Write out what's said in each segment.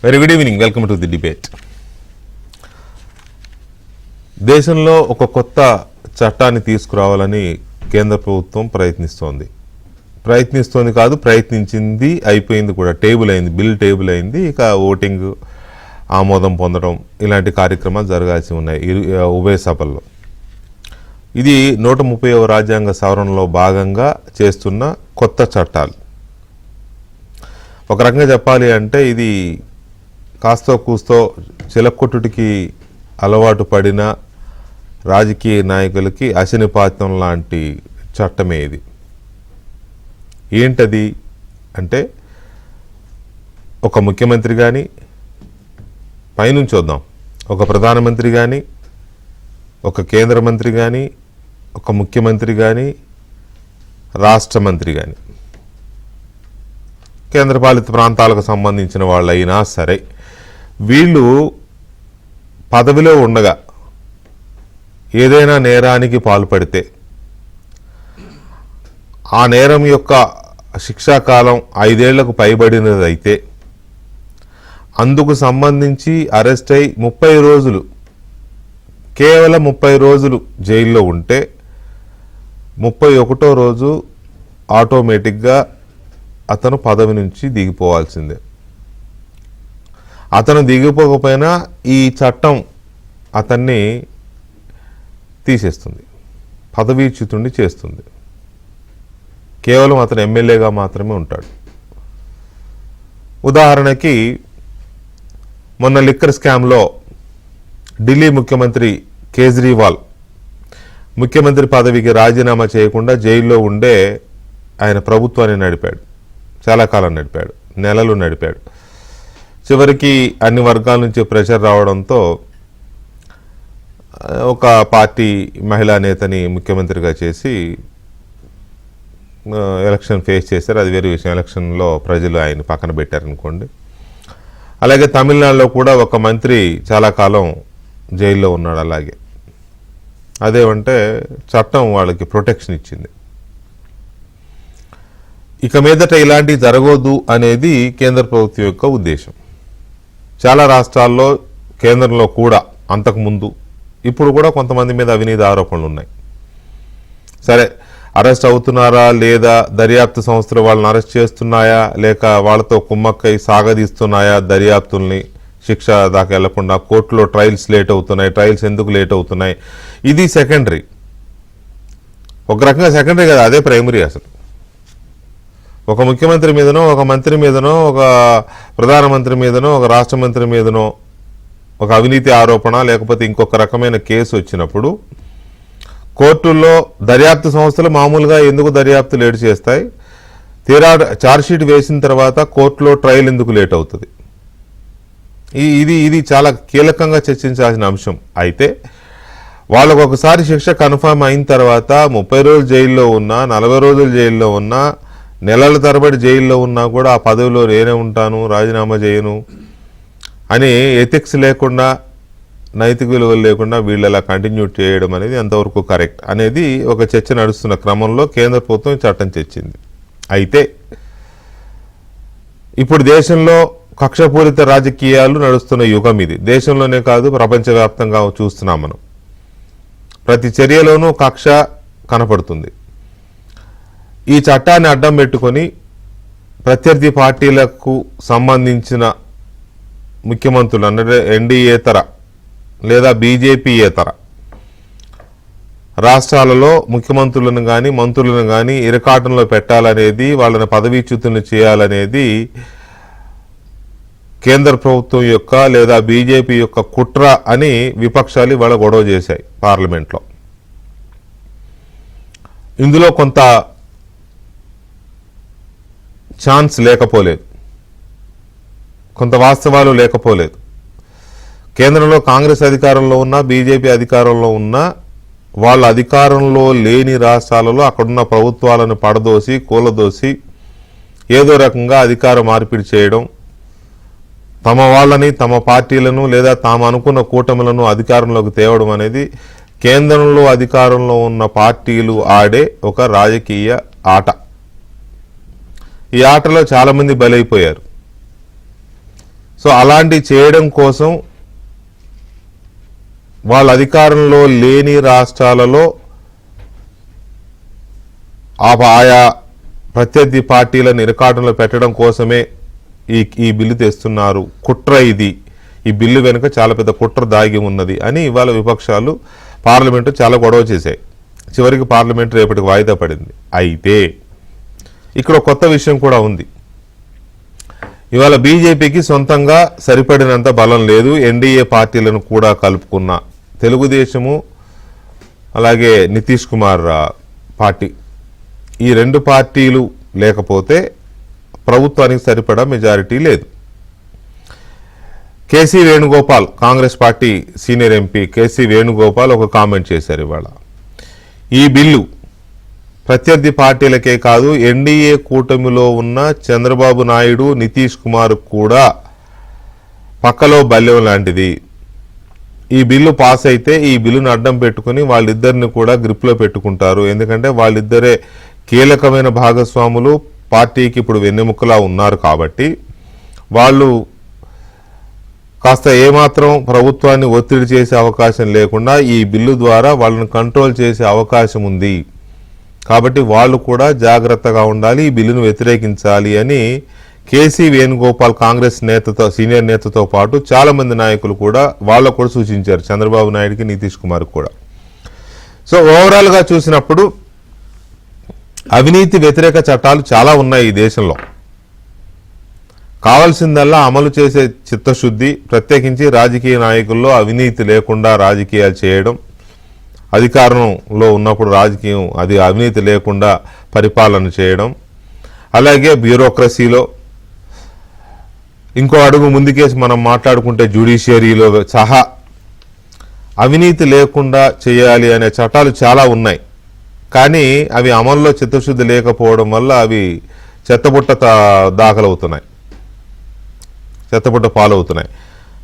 Very good evening, welcome to the debate. దేశంలో ఒక కొత్త చట్టాన్ని తీసుకురావాలని కేంద్ర ప్రభుత్వం ప్రయత్నిస్తోంది కాదు, ప్రయత్నించింది, అయిపోయింది కూడా, బిల్ టేబుల్ అయింది. ఇక ఓటింగ్, ఆమోదం పొందడం ఇలాంటి కార్యక్రమాలు జరగాల్సి ఉన్నాయి ఉభయ సభల్లో. ఇది 130వ రాజ్యాంగ సవరణలో భాగంగా చేస్తున్న కొత్త చట్టాలు. ఒక రకంగా చెప్పాలి అంటే ఇది కాస్తో కూస్తో చిలక్కొట్టుడికి అలవాటు పడిన రాజకీయ నాయకులకి అశనిపాతం లాంటి చట్టమే ఇది. ఏంటది అంటే, ఒక ముఖ్యమంత్రి కానీ, పైనుంచి చూద్దాం, ఒక ప్రధానమంత్రి కానీ, ఒక కేంద్ర మంత్రి కానీ, ఒక ముఖ్యమంత్రి కానీ, రాష్ట్ర మంత్రి కానీ, కేంద్రపాలిత ప్రాంతాలకు సంబంధించిన వాళ్ళైనా సరే, వీళ్ళు పదవిలో ఉండగా ఏదైనా నేరానికి పాల్పడితే ఆ నేరం యొక్క శిక్షాకాలం 5 ఏళ్లకు పైబడినదైతే అందుకు సంబంధించి అరెస్ట్ అయి 30 రోజులు, కేవలం 30 రోజులు జైల్లో ఉంటే 31వ రోజు ఆటోమేటిక్గా అతను పదవి నుంచి దిగిపోవాల్సిందే. అతను దిగిపోకపోయినా ఈ చట్టం అతన్ని తీసేస్తుంది, పదవీచ్యుతుడిని చేస్తుంది. కేవలం అతను ఎమ్మెల్యేగా మాత్రమే ఉంటాడు. ఉదాహరణకి మొన్న లిక్కర్ స్కామ్లో ఢిల్లీ ముఖ్యమంత్రి కేజ్రీవాల్ ముఖ్యమంత్రి పదవికి రాజీనామా చేయకుండా జైల్లో ఉండే ఆయన ప్రభుత్వాన్ని నడిపాడు, చాలా కాలం నడిపాడు, నెలలు నడిపాడు. చివరికి అన్ని వర్గాల నుంచి ప్రెషర్ రావడంతో ఒక పార్టీ మహిళా నేతని ముఖ్యమంత్రిగా చేసి ఎలక్షన్ ఫేస్ చేశారు. అది వేరే విషయం, ఎలక్షన్లో ప్రజలు ఆయన పక్కన పెట్టారనుకోండి. అలాగే తమిళనాడులో కూడా ఒక మంత్రి చాలా కాలం జైల్లో ఉన్నాడు. అలాగే అదేమంటే చట్టం వాళ్ళకి ప్రొటెక్షన్ ఇచ్చింది. ఇక మీదట ఇలాంటివి జరగొద్దు అనేది కేంద్ర ప్రభుత్వం యొక్క ఉద్దేశం. చాలా రాష్ట్రాల్లో, కేంద్రంలో కూడా అంతకుముందు, ఇప్పుడు కూడా కొంతమంది మీద అవినీతి ఆరోపణలు ఉన్నాయి. సరే, అరెస్ట్ అవుతున్నారా లేదా, దర్యాప్తు సంస్థలు వాళ్ళని అరెస్ట్ చేస్తున్నాయా, లేక వాళ్ళతో కుమ్మక్కై సాగదీస్తున్నాయా దర్యాప్తుల్ని, శిక్ష దాకా వెళ్లకుండా కోర్టులో ట్రయల్స్ లేట్ అవుతున్నాయి, ట్రయల్స్ ఎందుకు లేట్ అవుతున్నాయి, ఇది సెకండరీ. ఒక రకంగా సెకండరీ కదా, అదే ప్రైమరీ. అసలు ఒక ముఖ్యమంత్రి మీదనో, ఒక మంత్రి మీదనో, ఒక ప్రధానమంత్రి మీదనో, ఒక రాష్ట్ర మంత్రి మీదనో ఒక అవినీతి ఆరోపణ లేకపోతే ఇంకొక రకమైన కేసు వచ్చినప్పుడు కోర్టుల్లో దర్యాప్తు సంస్థలు మామూలుగా ఎందుకు దర్యాప్తు లేట్ చేస్తాయి, తీరా ఛార్జ్షీట్ వేసిన తర్వాత కోర్టులో ట్రయల్ ఎందుకు లేట్ అవుతుంది, ఇది చాలా కీలకంగా చర్చించాల్సిన అంశం. అయితే వాళ్ళకు ఒకసారి శిక్ష కన్ఫర్మ్ అయిన తర్వాత 30 రోజులు జైల్లో ఉన్నా, 40 రోజులు జైల్లో ఉన్నా, నెలల తరబడి జైల్లో ఉన్నా కూడా ఆ పదవిలో నేనే ఉంటాను, రాజీనామా చేయను అని ఎథిక్స్ లేకుండా, నైతిక విలువలు లేకుండా వీళ్ళు ఎలా కంటిన్యూ చేయడం అనేది ఎంతవరకు కరెక్ట్ అనేది ఒక చర్చ నడుస్తున్న క్రమంలో కేంద్ర ప్రభుత్వం చట్టం తెచ్చింది. అయితే ఇప్పుడు దేశంలో కక్షపూరిత రాజకీయాలు నడుస్తున్న యుగం ఇది. దేశంలోనే కాదు, ప్రపంచవ్యాప్తంగా చూస్తున్నాం మనం. ప్రతి చర్యలోనూ కక్ష కనపడుతుంది. ఈ చట్టాన్ని అడ్డం పెట్టుకొని ప్రత్యర్థి పార్టీలకు సంబంధించిన ముఖ్యమంత్రులు అంటే ఎన్డీఏతర లేదా బీజేపీయేతర రాష్ట్రాలలో ముఖ్యమంత్రులను కానీ, మంత్రులను కానీ ఇరకాటంలో పెట్టాలనేది, వాళ్ళని పదవీచ్యుతులను చేయాలనేది కేంద్ర ప్రభుత్వం యొక్క లేదా బీజేపీ యొక్క కుట్ర అని విపక్షాలు ఇవాళ గొడవ చేశాయి పార్లమెంట్లో. ఇందులో కొంత ఛాన్స్ లేకపోలేదు, కొంత వాస్తవాలు లేకపోలేదు. కేంద్రంలో కాంగ్రెస్ అధికారంలో ఉన్నా, బీజేపీ అధికారంలో ఉన్నా, వాళ్ళ అధికారంలో లేని రాష్ట్రాలలో అక్కడున్న ప్రభుత్వాలను పడదోసి, కూలదోసి ఏదో రకంగా అధికార మార్పిడి చేయడం, తమ వాళ్ళని, తమ పార్టీలను లేదా తాము అనుకున్న కూటములను అధికారంలోకి తేవడం అనేది కేంద్రంలో అధికారంలో ఉన్న పార్టీలు ఆడే ఒక రాజకీయ ఆట. ఈ ఆటలో చాలామంది బలైపోయారు. సో అలాంటి చేయడం కోసం వాళ్ళ అధికారంలో లేని రాష్ట్రాలలో ఆయా ప్రత్యర్థి పార్టీలను ఇరకాటంలో పెట్టడం కోసమే ఈ బిల్లు తెస్తున్నారు. కుట్ర ఇది. ఈ బిల్లు వెనుక చాలా పెద్ద కుట్ర దాగి ఉన్నది అని ఇవాళ విపక్షాలు పార్లమెంటు చాలా గొడవ చేశాయి. చివరికి పార్లమెంటు రేపటికి వాయిదా పడింది. అయితే ఇక్కడ కొత్త విషయం కూడా ఉంది. ఇవాళ బీజేపీకి సొంతంగా సరిపడినంత బలం లేదు. ఎన్డీఏ పార్టీలను కూడా కలుపుకున్న తెలుగుదేశము అలాగే నితీష్ కుమార్ పార్టీ, ఈ రెండు పార్టీలు లేకపోతే ప్రభుత్వానికి సరిపడా మెజారిటీ లేదు. KC Venugopal, Congress party senior MP KC Venugopal ఒక కామెంట్ చేశారు. ఇవాళ ఈ బిల్లు ప్రత్యర్థి పార్టీలకే కాదు, ఎన్డీఏ కూటమిలో ఉన్న చంద్రబాబు నాయుడు, నితీష్ కుమార్ కూడా పక్కలో బల్యం లాంటిది. ఈ బిల్లు పాస్ అయితే ఈ బిల్లును అడ్డం పెట్టుకుని వాళ్ళిద్దరిని కూడా గ్రిప్లో పెట్టుకుంటారు. ఎందుకంటే వాళ్ళిద్దరే కీలకమైన భాగస్వాములు, పార్టీకి ఇప్పుడు వెన్నెముకలా ఉన్నారు. కాబట్టి వాళ్ళు కాస్త ఏమాత్రం ప్రభుత్వాన్ని ఒత్తిడి చేసే అవకాశం లేకుండా ఈ బిల్లు ద్వారా వాళ్ళని కంట్రోల్ చేసే అవకాశం ఉంది. కాబట్టి వాళ్ళు కూడా జాగ్రత్తగా ఉండాలి, ఈ బిల్లును వ్యతిరేకించాలి అని కేసీ వేణుగోపాల్ కాంగ్రెస్ నేతతో, సీనియర్ నేతతో పాటు చాలా మంది నాయకులు కూడా వాళ్ళకు కూడా సూచించారు, చంద్రబాబు నాయుడుకి, నితీష్ కుమార్కి కూడా. సో ఓవరాల్గా చూసినప్పుడు అవినీతి వ్యతిరేక చట్టాలు చాలా ఉన్నాయి ఈ దేశంలో. కావాల్సిందల్లా అమలు చేసే చిత్తశుద్ధి, ప్రత్యేకించి రాజకీయ నాయకుల్లో అవినీతి లేకుండా రాజకీయాలు చేయడం, అధికారంలో ఉన్నప్పుడు రాజకీయం అది అవినీతి లేకుండా పరిపాలన చేయడం, అలాగే బ్యూరోక్రసీలో ఇంకో అడుగు ముందుకేసి మనం మాట్లాడుకుంటే జ్యుడిషియరీలో సహా అవినీతి లేకుండా చేయాలి అనే చట్టాలు చాలా ఉన్నాయి. కానీ అవి అమల్లో చిత్తశుద్ధి లేకపోవడం వల్ల అవి చెత్తబుట్ట దాఖలవుతున్నాయి, చెత్తబుట్ట పాలవుతున్నాయి.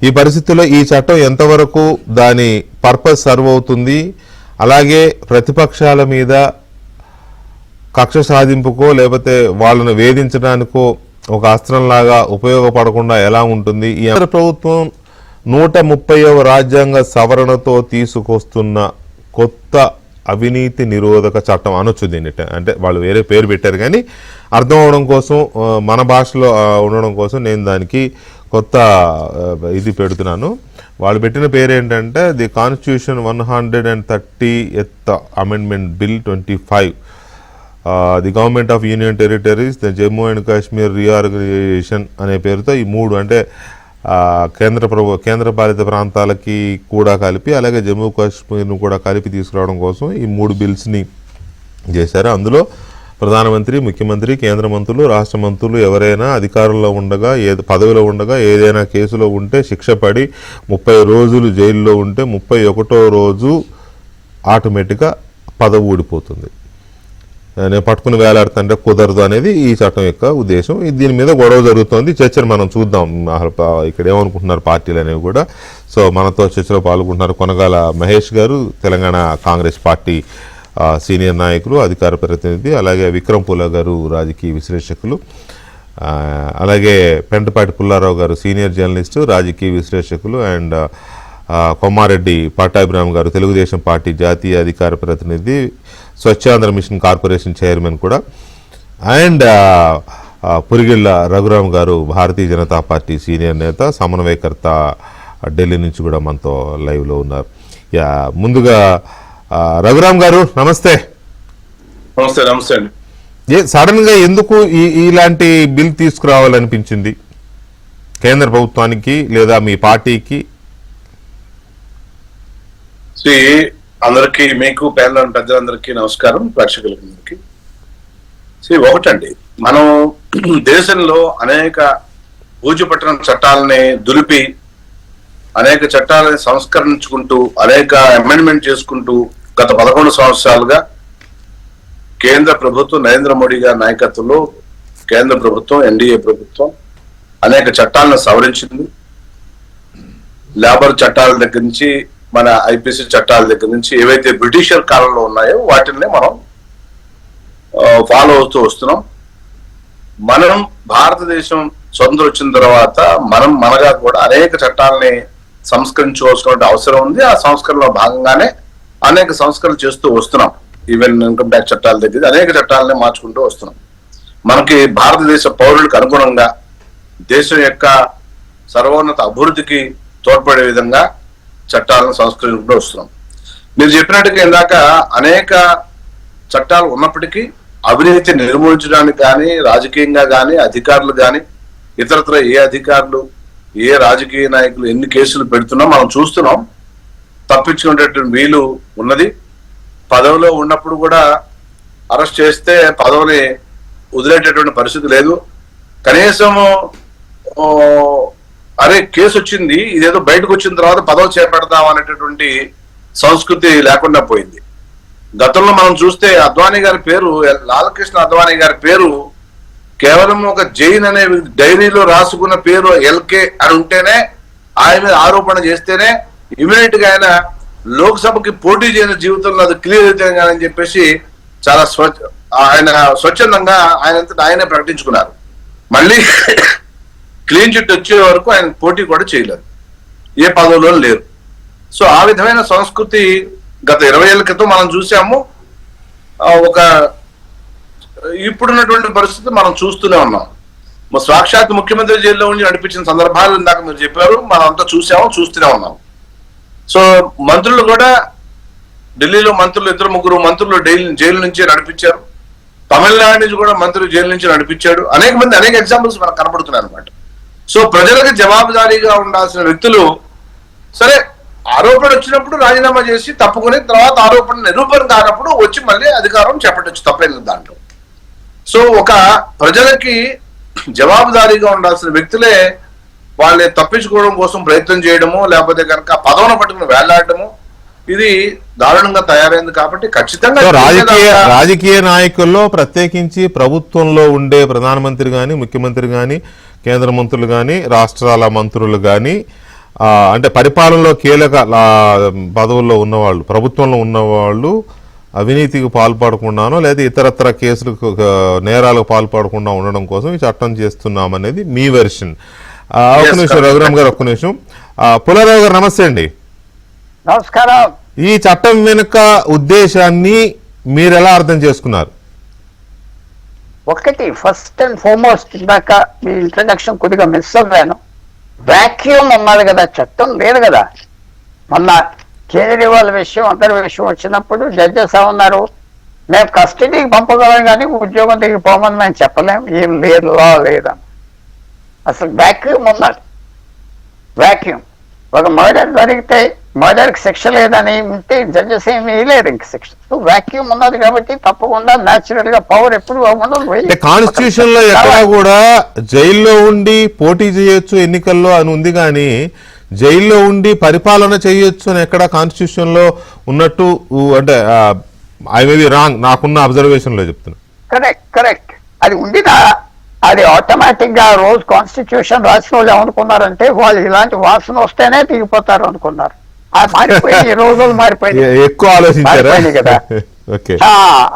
ఈ పరిస్థితుల్లో ఈ చట్టం ఎంతవరకు దాని పర్పస్ సర్వ్ అవుతుంది, అలాగే ప్రతిపక్షాల మీద కక్ష సాధింపుకో లేకపోతే వాళ్ళను వేధించడానికో ఒక అస్త్రంలాగా ఉపయోగపడకుండా ఎలా ఉంటుంది. ఈ ప్రభుత్వం 130వ రాజ్యాంగ సవరణతో తీసుకొస్తున్న కొత్త అవినీతి నిరోధక చట్టం అనొచ్చు దీన్ని. అంటే వాళ్ళు వేరే పేరు పెట్టారు కానీ అర్థం అవడం కోసం, మన భాషలో ఉండడం కోసం నేను దానికి కొత్త ఇది పెడుతున్నాను. వాళ్ళు పెట్టిన పేరు ఏంటంటే the constitution 130th amendment bill 25, the government of union territories, the Jammu and Kashmir reorganisation అనే పేరుతో ఈ మూడు, అంటే కేంద్రపాలిత ప్రాంతాలకి కూడా కలిపి అలాగే జమ్మూ కాశ్మీర్ను కూడా కలిపి తీసుకురావడం కోసం ఈ 3 బిల్స్ని చేశారు. అందులో ప్రధానమంత్రి, ముఖ్యమంత్రి, కేంద్ర మంత్రులు, రాష్ట్ర మంత్రులు ఎవరైనా అధికారంలో ఉండగా, పదవిలో ఉండగా ఏదైనా కేసులో ఉంటే శిక్ష పడి 30 రోజులు జైల్లో ఉంటే 31వ రోజు ఆటోమేటిక్గా పదవి ఊడిపోతుంది. నేను పట్టుకుని వేలాడుతుంటే కుదరదు అనేది ఈ చట్టం యొక్క ఉద్దేశం. దీని మీద గొడవ జరుగుతుంది, చర్చను మనం చూద్దాం ఇక్కడ ఏమనుకుంటున్నారు పార్టీలు అనేవి కూడా. సో మనతో చర్చలో పాల్గొంటున్నారు కొనగాల మహేష్ గారు, తెలంగాణ కాంగ్రెస్ పార్టీ సీనియర్ నాయకులు, అధికార ప్రతినిధి, అలాగే విక్రమ్ పుల్లా గారు రాజకీయ విశ్లేషకులు, అలాగే పెంటపాటి పుల్లారావు గారు సీనియర్ జర్నలిస్టు, రాజకీయ విశ్లేషకులు, అండ్ కొమ్మారెడ్డి పట్టాభిరామ్ గారు తెలుగుదేశం పార్టీ జాతీయ అధికార ప్రతినిధి, స్వచ్ఛాంధ్ర మిషన్ కార్పొరేషన్ చైర్మన్ కూడా, అండ్ పురిగిళ్ళ రఘురామ్ గారు భారతీయ జనతా పార్టీ సీనియర్ నేత, సమన్వయకర్త, ఢిల్లీ నుంచి కూడా మనతో లైవ్లో ఉన్నారు. ముందుగా రఘురామ్ గారు నమస్తే. నమస్తే. నమస్తే అండి. సడన్ గా ఎందుకు ఇలాంటి బిల్ తీసుకురావాలనిపించింది కేంద్ర ప్రభుత్వానికి లేదా మీ పార్టీకి? అందరికీ, మీకు పేర్లను పెద్దలందరికీ నమస్కారం, ప్రేక్షకులందరికీ. ఒకటండి, మనం దేశంలో అనేక పూజపట్టిన చట్టాలని దులిపి, అనేక చట్టాలని సంస్కరించుకుంటూ, అనేక అమెండ్మెంట్ చేసుకుంటూ గత 11 సంవత్సరాలుగా కేంద్ర ప్రభుత్వం, నరేంద్ర మోడీ గారి నాయకత్వంలో కేంద్ర ప్రభుత్వం, ఎన్డీఏ ప్రభుత్వం అనేక చట్టాలను సవరించింది. లేబర్ చట్టాల దగ్గర నుంచి, మన ఐపీసీ చట్టాల దగ్గర నుంచి ఏవైతే బ్రిటిషర్ కాలంలో ఉన్నాయో వాటిని మనం ఫాలో అవుతూ వస్తున్నాం. మనం భారతదేశం స్వతంత్రం వచ్చిన తర్వాత మనగా కూడా అనేక చట్టాలని సంస్కరించుకోవాల్సిన అవసరం ఉంది. ఆ సంస్కరణలో భాగంగానే అనేక సంస్కరణలు చేస్తూ వస్తున్నాం. ఈవెన్ ఇన్కమ్ ట్యాక్స్ చట్టాల దగ్గర అనేక చట్టాలని మార్చుకుంటూ వస్తున్నాం. మనకి భారతదేశ పౌరులకు అనుగుణంగా దేశం యొక్క సర్వోన్నత అభివృద్ధికి తోడ్పడే విధంగా చట్టాలను సంస్కరించుకుంటూ వస్తున్నాం. మీరు చెప్పినట్టుగా ఇందాక అనేక చట్టాలు ఉన్నప్పటికీ అవినీతి నిర్మూలించడానికి కానీ, రాజకీయంగా కానీ, అధికారులు కానీ, ఇతరత్ర ఏ అధికారులు ఏ రాజకీయ నాయకులు ఎన్ని కేసులు పెడుతున్నా మనం చూస్తున్నాం. తప్పించుకునేటటువంటి వీలు ఉన్నది. పదవిలో ఉన్నప్పుడు కూడా అరెస్ట్ చేస్తే పదవిని వదిలేటటువంటి పరిస్థితి లేదు. కనీసము అరే కేసు వచ్చింది, ఇదేదో బయటకు వచ్చిన తర్వాత పదవి చేపడతాం అనేటటువంటి సంస్కృతి లేకుండా పోయింది. గతంలో మనం చూస్తే అద్వానీ గారి పేరు, లాలకృష్ణ అద్వానీ గారి పేరు కేవలం ఒక జైన్ అనే డైరీలో రాసుకున్న పేరు ఎల్కే అని ఉంటేనే, ఆయన మీద ఆరోపణ చేస్తేనే ఇమీడియట్ గా ఆయన లోక్సభకి పోటీ చేయని జీవితంలో అది క్లియర్ అవుతాయని చెప్పేసి చాలా ఆయన స్వచ్ఛందంగా ఆయనే ప్రకటించుకున్నారు. మళ్ళీ క్లీన్ చిట్ వచ్చే వరకు ఆయన పోటీ కూడా చేయలేరు, ఏ పదవిలో లేరు. సో ఆ విధమైన సంస్కృతి గత 20 ఏళ్ల క్రితం మనం చూసాము. ఇప్పుడున్నటువంటి పరిస్థితి మనం చూస్తూనే ఉన్నాం. సాక్షాత్ ముఖ్యమంత్రి జైల్లో ఉండి నడిపించిన సందర్భాలు ఇందాక మీరు చెప్పారు, మనం అంతా చూసాము, చూస్తూనే ఉన్నాం. సో మంత్రులు కూడా ఢిల్లీలో మంత్రులు 2-3 మంత్రులు జైలు నుంచి నడిపించారు. తమిళనాడు నుంచి కూడా మంత్రులు జైలు నుంచి నడిపించాడు. అనేక ఎగ్జాంపుల్స్ మనకు కనపడుతున్నాయి అనమాట. సో ప్రజలకు జవాబుదారీగా ఉండాల్సిన వ్యక్తులు సరే ఆరోపణ వచ్చినప్పుడు రాజీనామా చేసి తప్పుకుని తర్వాత ఆరోపణ నిరూపణ కానప్పుడు వచ్చి మళ్ళీ అధికారం చేపట్టచ్చు, తప్పేం దాంట్లో. సో ఒక ప్రజలకి జవాబుదారీగా ఉండాల్సిన వ్యక్తులే వాళ్ళని తప్పించుకోవడం కోసం ప్రయత్నం చేయడము, లేకపోతే కనుక పదవిని పట్టుకుని వేళ్లాడటము, ఇది దారుణంగా తయారైంది. కాబట్టి ఖచ్చితంగా రాజకీయ నాయకుల్లో ప్రత్యేకించి ప్రభుత్వంలో ఉండే ప్రధానమంత్రి కానీ, ముఖ్యమంత్రి కానీ, కేంద్ర మంత్రులు కానీ, రాష్ట్రాల మంత్రులు కానీ, అంటే పరిపాలనలో కీలక పదవుల్లో ఉన్నవాళ్ళు, ప్రభుత్వంలో ఉన్నవాళ్ళు అవినీతికి పాల్పడకుండానో లేదా ఇతరత్ర కేసులకు నేరాలకు పాల్పడకుండా ఉండడం కోసం ఈ చట్టం చేస్తున్నామనేది మీ వెర్షన్. ఒక్క నిమిషం రఘురామ్ గారు, ఒక్క నిమిషం. పుల్లారావు గారు నమస్తే అండి. నమస్కారం. ఈ చట్టం వెనుక ఉద్దేశాన్ని మీరు ఎలా అర్థం చేసుకున్నారు? ఒకటి ఫస్ట్ అండ్ ఫార్మోస్ట్, ఇందాక మీ ఇంట్రడక్షన్ కొద్దిగా మిస్ అవ్వాను. వాక్యూమ్ ఉన్నది కదా, చట్టం లేదు కదా. మొన్న కేజ్రీవాల్ విషయం, అందరి విషయం వచ్చినప్పుడు జడ్జెస్ ఏమన్నారు, మేము కస్టడీకి పంపగలం కానీ ఉద్యోగం దిగి పోమని మేము చెప్పలేం, ఏం లేదు లా లేదని. అసలు వాక్యూమ్ ఉన్నది. వాక్యూమ్ ఒక మర్డర్ జరిగితే మర్డర్కి శిక్ష లేదని ఉంటే జడ్జెస్ ఏమి వేయలేరు ఇంక శిక్ష. వాక్యూమ్ ఉన్నది కాబట్టి తప్పకుండా న్యాచురల్ గా పవర్ ఎప్పుడు ఉండదు. కాన్స్టిట్యూషన్ లో ఎక్కడా కూడా జైల్లో ఉండి పోటీ చేయొచ్చు ఎన్నికల్లో అని ఉంది, కానీ జైల్లో ఉండి పరిపాలన చేయొచ్చు అని ఎక్కడ కాన్స్టిట్యూషన్ లో ఉన్నట్టు, అంటే ఐ మే బి రాంగ్, నాకున్న అబ్జర్వేషన్ లో చెప్తున్నా. కరెక్ట్ అది ఉండినా అది ఆటోమేటిక్ గా రోజు కాన్స్టిట్యూషన్ రాసిన వాళ్ళు ఏమనుకున్నారంటే వాళ్ళు ఇలాంటి వాసన వస్తేనే దిగిపోతారు అనుకున్నారు. మారిపోయి ఈ రోజులు మారిపోయింది, ఎక్కువ ఆలోచించారు కదా.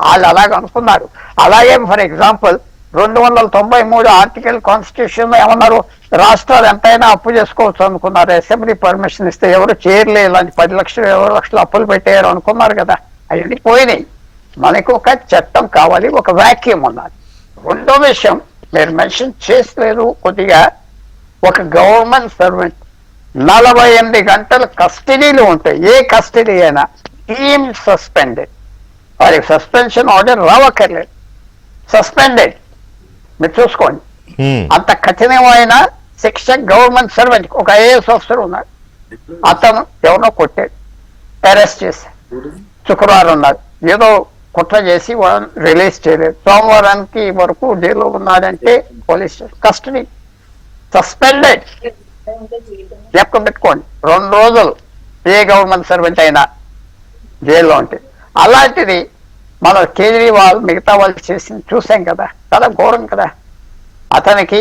వాళ్ళు అలాగ అనుకున్నారు. అలాగే ఫర్ ఎగ్జాంపుల్ 293 ఆర్టికల్ కాన్స్టిట్యూషన్ ఏమన్నారు, రాష్ట్రాలు ఎంతైనా అప్పు చేసుకోవచ్చు అనుకున్నారు. అసెంబ్లీ పర్మిషన్ ఇస్తే ఎవరు చేయలే, ఇలాంటి 10 లక్షలు 20 లక్షలు అప్పులు పెట్టారు అనుకున్నారు కదా. అవన్నీ పోయినాయి. మనకు ఒక చట్టం కావాలి, ఒక వాక్యూమ్ ఉన్నది. రెండో విషయం మీరు మెన్షన్ చేసలేదు కొద్దిగా, ఒక గవర్నమెంట్ సర్వెంట్ 48 గంటలు కస్టడీలో ఉంటాయి. ఏ కస్టడీ అయినా టీమ్ సస్పెండెడ్, వారికి సస్పెన్షన్ ఆర్డర్ రావక్కర్లేదు, సస్పెండెడ్. మీరు చూసుకోండి, అంత కఠినమైన శిక్ష గవర్నమెంట్ సర్వెంట్. ఒక ఐఏఎస్ ఆఫీసర్ ఉన్నాడు, అతను ఎవరినో కొట్టాడు, అరెస్ట్ చేశాడు. శుక్రవారం ఉన్నాడు, ఏదో కుట్ర చేసి రిలీజ్ చేయలేదు. సోమవారానికి వరకు జైల్లో ఉన్నాడంటే పోలీస్ కస్టడీ, సస్పెండెడ్. జ్ఞాపకం పెట్టుకోండి, 2 రోజులు ఏ గవర్నమెంట్ సర్వెంట్ అయినా జైల్లో ఉంటే. అలాంటిది మన కేజ్రీవాల్ మిగతా వాళ్ళు చేసింది చూసాం కదా, చాలా ఘోరం కదా. అతనంటే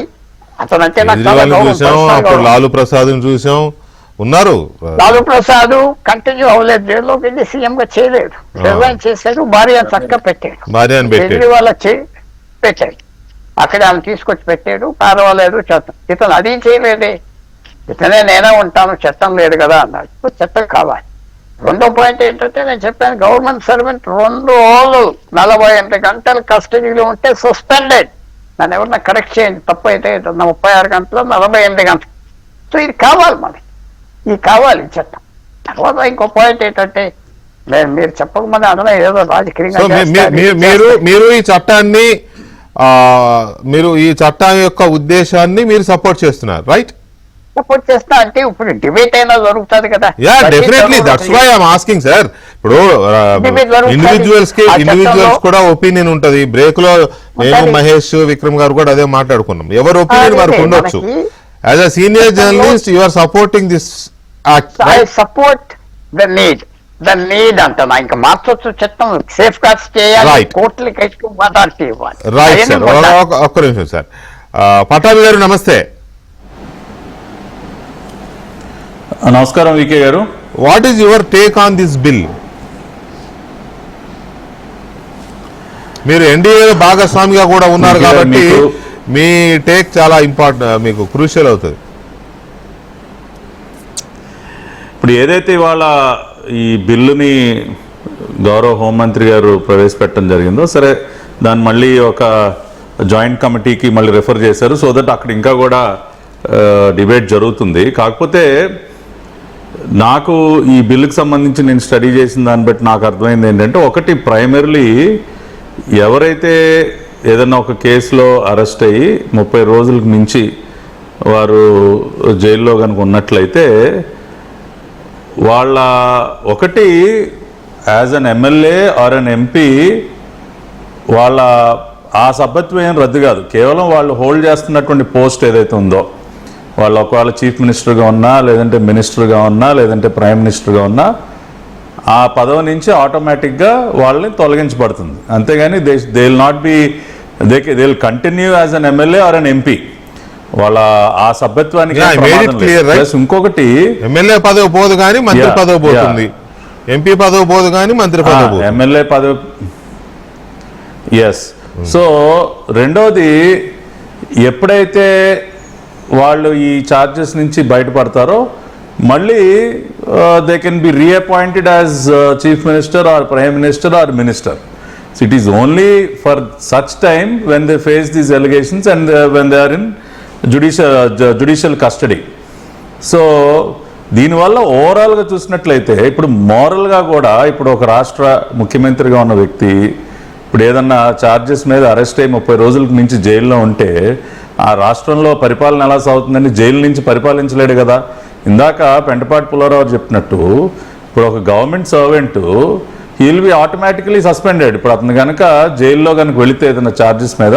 నాకు చాలా గౌరవం. లాలూ ప్రసాద్ చూసాం, ఉన్నారు. లాలూ ప్రసాద్ కంటిన్యూ అవ్వలేదు, జైల్లోకి వెళ్ళి సీఎం గా చేయలేదు, రిజైన్ చేశాడు, భార్య చక్కగా పెట్టాడు, కేజ్రీవాల్ పెట్టాడు. అక్కడ ఆమె తీసుకొచ్చి పెట్టాడు, పర్వాలేదు చట్టం. ఇతను అది చేయలేదే, ఇతనే నేనే ఉంటాను, చట్టం లేదు కదా అన్నాడు. ఇప్పుడు చట్టం కావాలి. రెండో పాయింట్ ఏంటంటే నేను చెప్పాను, గవర్నమెంట్ సర్వెంట్ 2 రోజులు 48 గంటలు కస్టడీలో ఉంటే సస్పెండెడ్. నన్ను ఎవరన్నా కరెక్ట్ చేయండి, తప్పు అయితే 36 గంటలు 48 గంటలు. సో ఇది కావాలి మనకి, ఇది కావాలి చట్టం. తర్వాత ఇంకో పాయింట్ ఏంటంటే మీరు చెప్పకముందే అన్న ఏదో రాజకీయంగా మీరు ఈ చట్టాన్ని మీరు ఈ చట్టం యొక్క ఉద్దేశాన్ని మీరు సపోర్ట్ చేస్తున్నారు, రైట్? సపోర్ట్ చేస్తా అంటే ఇప్పుడు డిబేట్ అయినా జరుగుతుంది కదా. Definitely, that's why I'm asking sir. ఇప్పుడు ఇండివిజువల్స్ కూడా ఒపీనియన్ ఉంటది. బ్రేక్ లో నేను మహేష్ విక్రమ్ గారు కూడా అదే మాట్లాడుకున్నాం. ఎవరి ఒపీనియన్ వారికి ఉండొచ్చు. As a senior journalist you are supporting this act. I support the need అంటున్నా. ఇంకా మార్చొచ్చు చట్టం, సేఫ్ గార్డ్స్ చేయాలి, కోర్టులకి అథారిటీ ఇవ్వాలి. రైట్ సార్, ఒక్క నిమిషం సార్. పటాభి గారు నమస్తే. నమస్కారం వికే గారు. What is your take on this bill? మీరు ఎన్డీఏ భాగస్వామిగా కూడా ఉన్నారు కాబట్టి మీ టేక్ చాలా ఇంపార్టెంట్, మీకు క్రూషియల్ అవుతుంది. ఇప్పుడు ఏదైతే ఇవాళ ఈ బిల్లుని గౌరవ హోంమంత్రి గారు ప్రవేశపెట్టడం జరిగిందో, సరే దాన్ని మళ్ళీ ఒక జాయింట్ కమిటీకి మళ్ళీ రెఫర్ చేశారు. సో దట్ అక్కడ ఇంకా కూడా డిబేట్ జరుగుతుంది. కాకపోతే నాకు ఈ బిల్లుకి సంబంధించి నేను స్టడీ చేసిన దాన్ని బట్టి నాకు అర్థమైంది ఏంటంటే, ఒకటి ప్రైమర్లీ ఎవరైతే ఏదైనా ఒక కేసులో అరెస్ట్ అయ్యి 30 రోజులకు మించి వారు జైల్లో కనుక ఉన్నట్లయితే వాళ్ళ ఒకటి as an MLA or an MP వాళ్ళ ఆ సభ్యత్వం ఏం రద్దు కాదు. కేవలం వాళ్ళు హోల్డ్ చేస్తున్నటువంటి పోస్ట్ ఏదైతే ఉందో, వాళ్ళు ఒకవేళ చీఫ్ మినిస్టర్గా ఉన్నా, లేదంటే మినిస్టర్గా ఉన్నా, లేదంటే ప్రైమ్ మినిస్టర్గా ఉన్నా, ఆ పదవి నుంచి ఆటోమేటిక్గా వాళ్ళని తొలగించబడుతుంది. అంతేగాని they will not be they will continue as an MLA or an MP. వాళ్ళ ఆ సభ్యత్వానికి ఇంకొకటి ఎమ్మెల్యే పదవి పోదు కానీ మంత్రి పదవి పోతుంది, ఎంపీ పదవి పోదు కానీ మంత్రి పదవి, ఎమ్మెల్యే పదవి. ఎస్. సో రెండోది, ఎప్పుడైతే వాళ్ళు ఈ ఛార్జెస్ నుంచి బయటపడతారో మళ్ళీ they can be reappointed as chief minister or prime minister or minister. So it is only for such time when they face these allegations and when they are in judicial custody. So దీనివల్ల ఓవరాల్గా చూసినట్లయితే ఇప్పుడు మోరల్గా కూడా, ఇప్పుడు ఒక రాష్ట్ర ముఖ్యమంత్రిగా ఉన్న వ్యక్తి ఇప్పుడు ఏదన్నా ఛార్జెస్ మీద అరెస్ట్ అయ్యి 30 రోజులకు మించి జైల్లో ఉంటే ఆ రాష్ట్రంలో పరిపాలన ఎలా సాగుతుందని జైలు నుంచి పరిపాలించలేడు కదా. ఇందాక పెంటపాటి పుల్లారావు చెప్పినట్టు, ఇప్పుడు ఒక government servant he'll be automatically suspended. ఇప్పుడు అతను కనుక జైల్లో కనుక వెళితే ఏదైనా ఛార్జెస్ మీద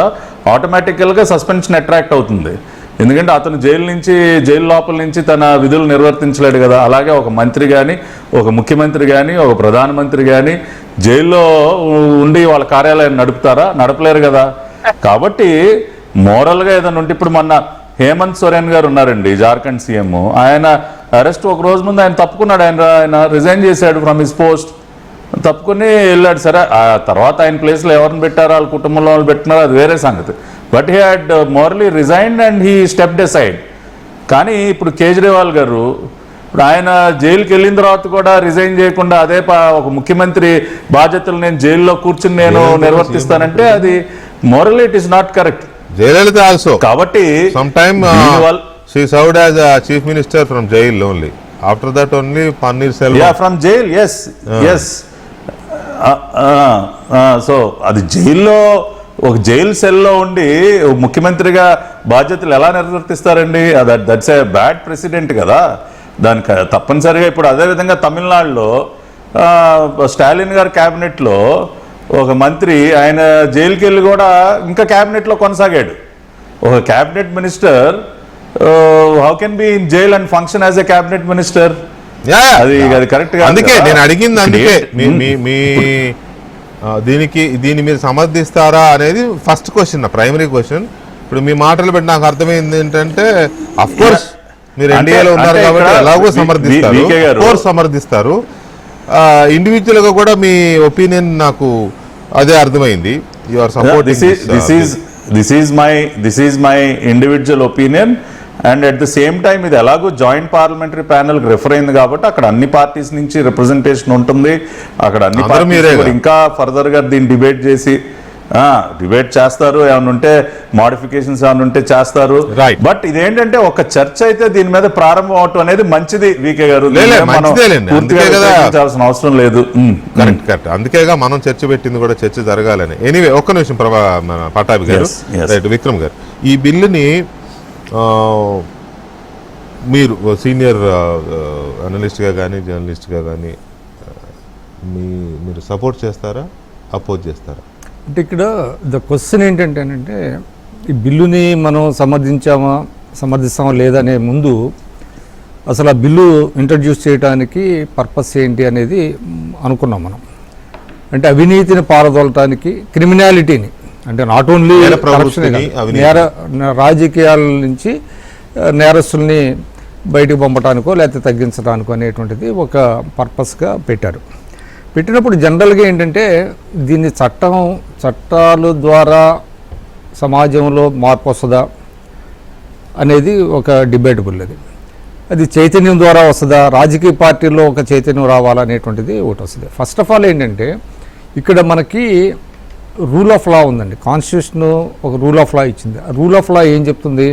ఆటోమేటికల్గా సస్పెన్షన్ అట్రాక్ట్ అవుతుంది. ఎందుకంటే అతను జైలు లోపల నుంచి తన విధులు నిర్వర్తించలేడు కదా. అలాగే ఒక మంత్రి కానీ, ఒక ముఖ్యమంత్రి కానీ, ఒక ప్రధానమంత్రి కానీ జైల్లో ఉండి వాళ్ళ కార్యాలయాన్ని నడుపుతారా? నడపలేరు కదా. కాబట్టి మోరల్గా ఏదైనా ఉంటే, ఇప్పుడు మొన్న హేమంత్ సోరెన్ గారు ఉన్నారండి, జార్ఖండ్ సీఎం. ఆయన అరెస్ట్ ఒక రోజు ముందు ఆయన తప్పుకున్నాడు. ఆయన రిజైన్ చేశాడు ఫ్రమ్ హిస్ పోస్ట్, తప్పుకుని వెళ్ళాడు. సరే, ఆ తర్వాత ఆయన ప్లేస్లో ఎవరిని పెట్టారో, వాళ్ళ కుటుంబంలో వాళ్ళు పెట్టినారో అది వేరే సంగతి. But he had morally resigned and he stepped aside. కానీ ఇప్పుడు కేజ్రీవాల్ గారు, ఇప్పుడు ఆయన జైలుకి వెళ్ళిన తర్వాత కూడా రిజైన్ చేయకుండా అదే ఒక ముఖ్యమంత్రి బాధ్యతలు నేను జైల్లో కూర్చుని నేను నిర్వర్తిస్తానంటే అది morally it is not correct. Jayalalithaa also కాబట్టి she served as a chief minister from jail only. After that only Paneer Selvam. Yeah, from jail, yes. Yes. So అది జైల్లో, ఒక జైలు సెల్లో ఉండి ముఖ్యమంత్రిగా బాధ్యతలు ఎలా నిర్వర్తిస్తారండి? దట్స్ ఏ బ్యాడ్ ప్రెసిడెంట్ కదా. దానికి తప్పనిసరిగా ఇప్పుడు అదేవిధంగా తమిళనాడులో స్టాలిన్ గారి క్యాబినెట్లో ఒక మంత్రి ఆయన జైలుకి వెళ్ళి కూడా ఇంకా క్యాబినెట్లో కొనసాగాడు. ఒక cabinet minister how can be in jail and function as a cabinet minister? అది కరెక్ట్ గా. అందుకే నేను అడిగింది, అందుకే మీ దీన్ని మీరు సమర్థిస్తారా అనేది ఫస్ట్ క్వశ్చన్, ప్రైమరీ క్వశ్చన్. ఇప్పుడు మీ మాటలు బట్టి నాకు అర్థమైంది ఏంటంటే, అఫ్ కోర్స్ మీరు ఎన్డీఏలో ఉన్నారు కాబట్టి ఎలాగో సమర్థిస్తారు. ఇండివిజువల్ గా కూడా మీ ఒపీనియన్ నాకు అదే అర్థమైంది. You are supporting. This is my individual opinion. And at the same time ఇది ఎలాగో జాయింట్ పార్లమెంటరీ ప్యానెల్కి రెఫర్ అయింది కాబట్టి అక్కడ అన్ని పార్టీస్ నుంచి రిప్రజెంటేషన్ ఉంటుంది. అక్కడ అన్ని అందరూ మీరే పార్టీస్ కదా. ఇంకా ఫర్దర్గా దీన్ని డిబేట్ చేస్తారు, ఏమైనా ఉంటే మోడిఫికేషన్స్ ఏమైనా ఉంటే చేస్తారు. Right. బట్ ఇదేంటంటే ఒక చర్చ అయితే దీని మీద ప్రారంభం అవటం అనేది మంచిది వికే గారు. లేదు, మనం మంచిదేలేండి. పూర్తిగా అందుకే కదా వ్యతిరేకించాల్సిన అవసరం లేదు. కరెక్ట్. అందుకేగా మనం చర్చ పెట్టింది కూడా చర్చ జరగాలని. ఎనీవే, ఒక్క నిమిషం మన పటాభి గారు, Yes, yes. రైట్, విక్రమ్ గారు, ఈ బిల్లుని మీరు సీనియర్ అనలిస్ట్గా కానీ జర్నలిస్ట్గా కానీ మీరు సపోర్ట్ చేస్తారా, అపోజ్ చేస్తారా? అంటే ఇక్కడ ద క్వశ్చన్ ఏంటంటేనంటే ఈ బిల్లుని మనం సమర్థిస్తామా లేదనే ముందు అసలు ఆ బిల్లు ఇంట్రడ్యూస్ చేయడానికి పర్పస్ ఏంటి అనేది అనుకున్నాం మనం. అంటే అవినీతిని పారదోలటానికి, క్రిమినాలిటీని, అంటే నాట్ ఓన్లీ నేర ప్రవృత్తిని, రాజకీయాల నుంచి నేరస్తుల్ని బయటకు పంపడానికో లేకపోతే తగ్గించడానికో అనేటువంటిది ఒక పర్పస్గా పెట్టారు. పెట్టినప్పుడు జనరల్గా ఏంటంటే దీన్ని చట్టాల ద్వారా సమాజంలో మార్పు వస్తుందా అనేది ఒక డిబేటబుల్. అది చైతన్యం ద్వారా వస్తుందా, రాజకీయ పార్టీల్లో ఒక చైతన్యం రావాలనేటువంటిది ఒకటి వస్తుంది. ఫస్ట్ ఆఫ్ ఆల్ ఏంటంటే ఇక్కడ మనకి రూల్ ఆఫ్ లా ఉందండి. కాన్స్టిట్యూషన్ ఒక రూల్ ఆఫ్ లా ఇచ్చింది. ఆ రూల్ ఆఫ్ లా ఏం చెప్తుంది?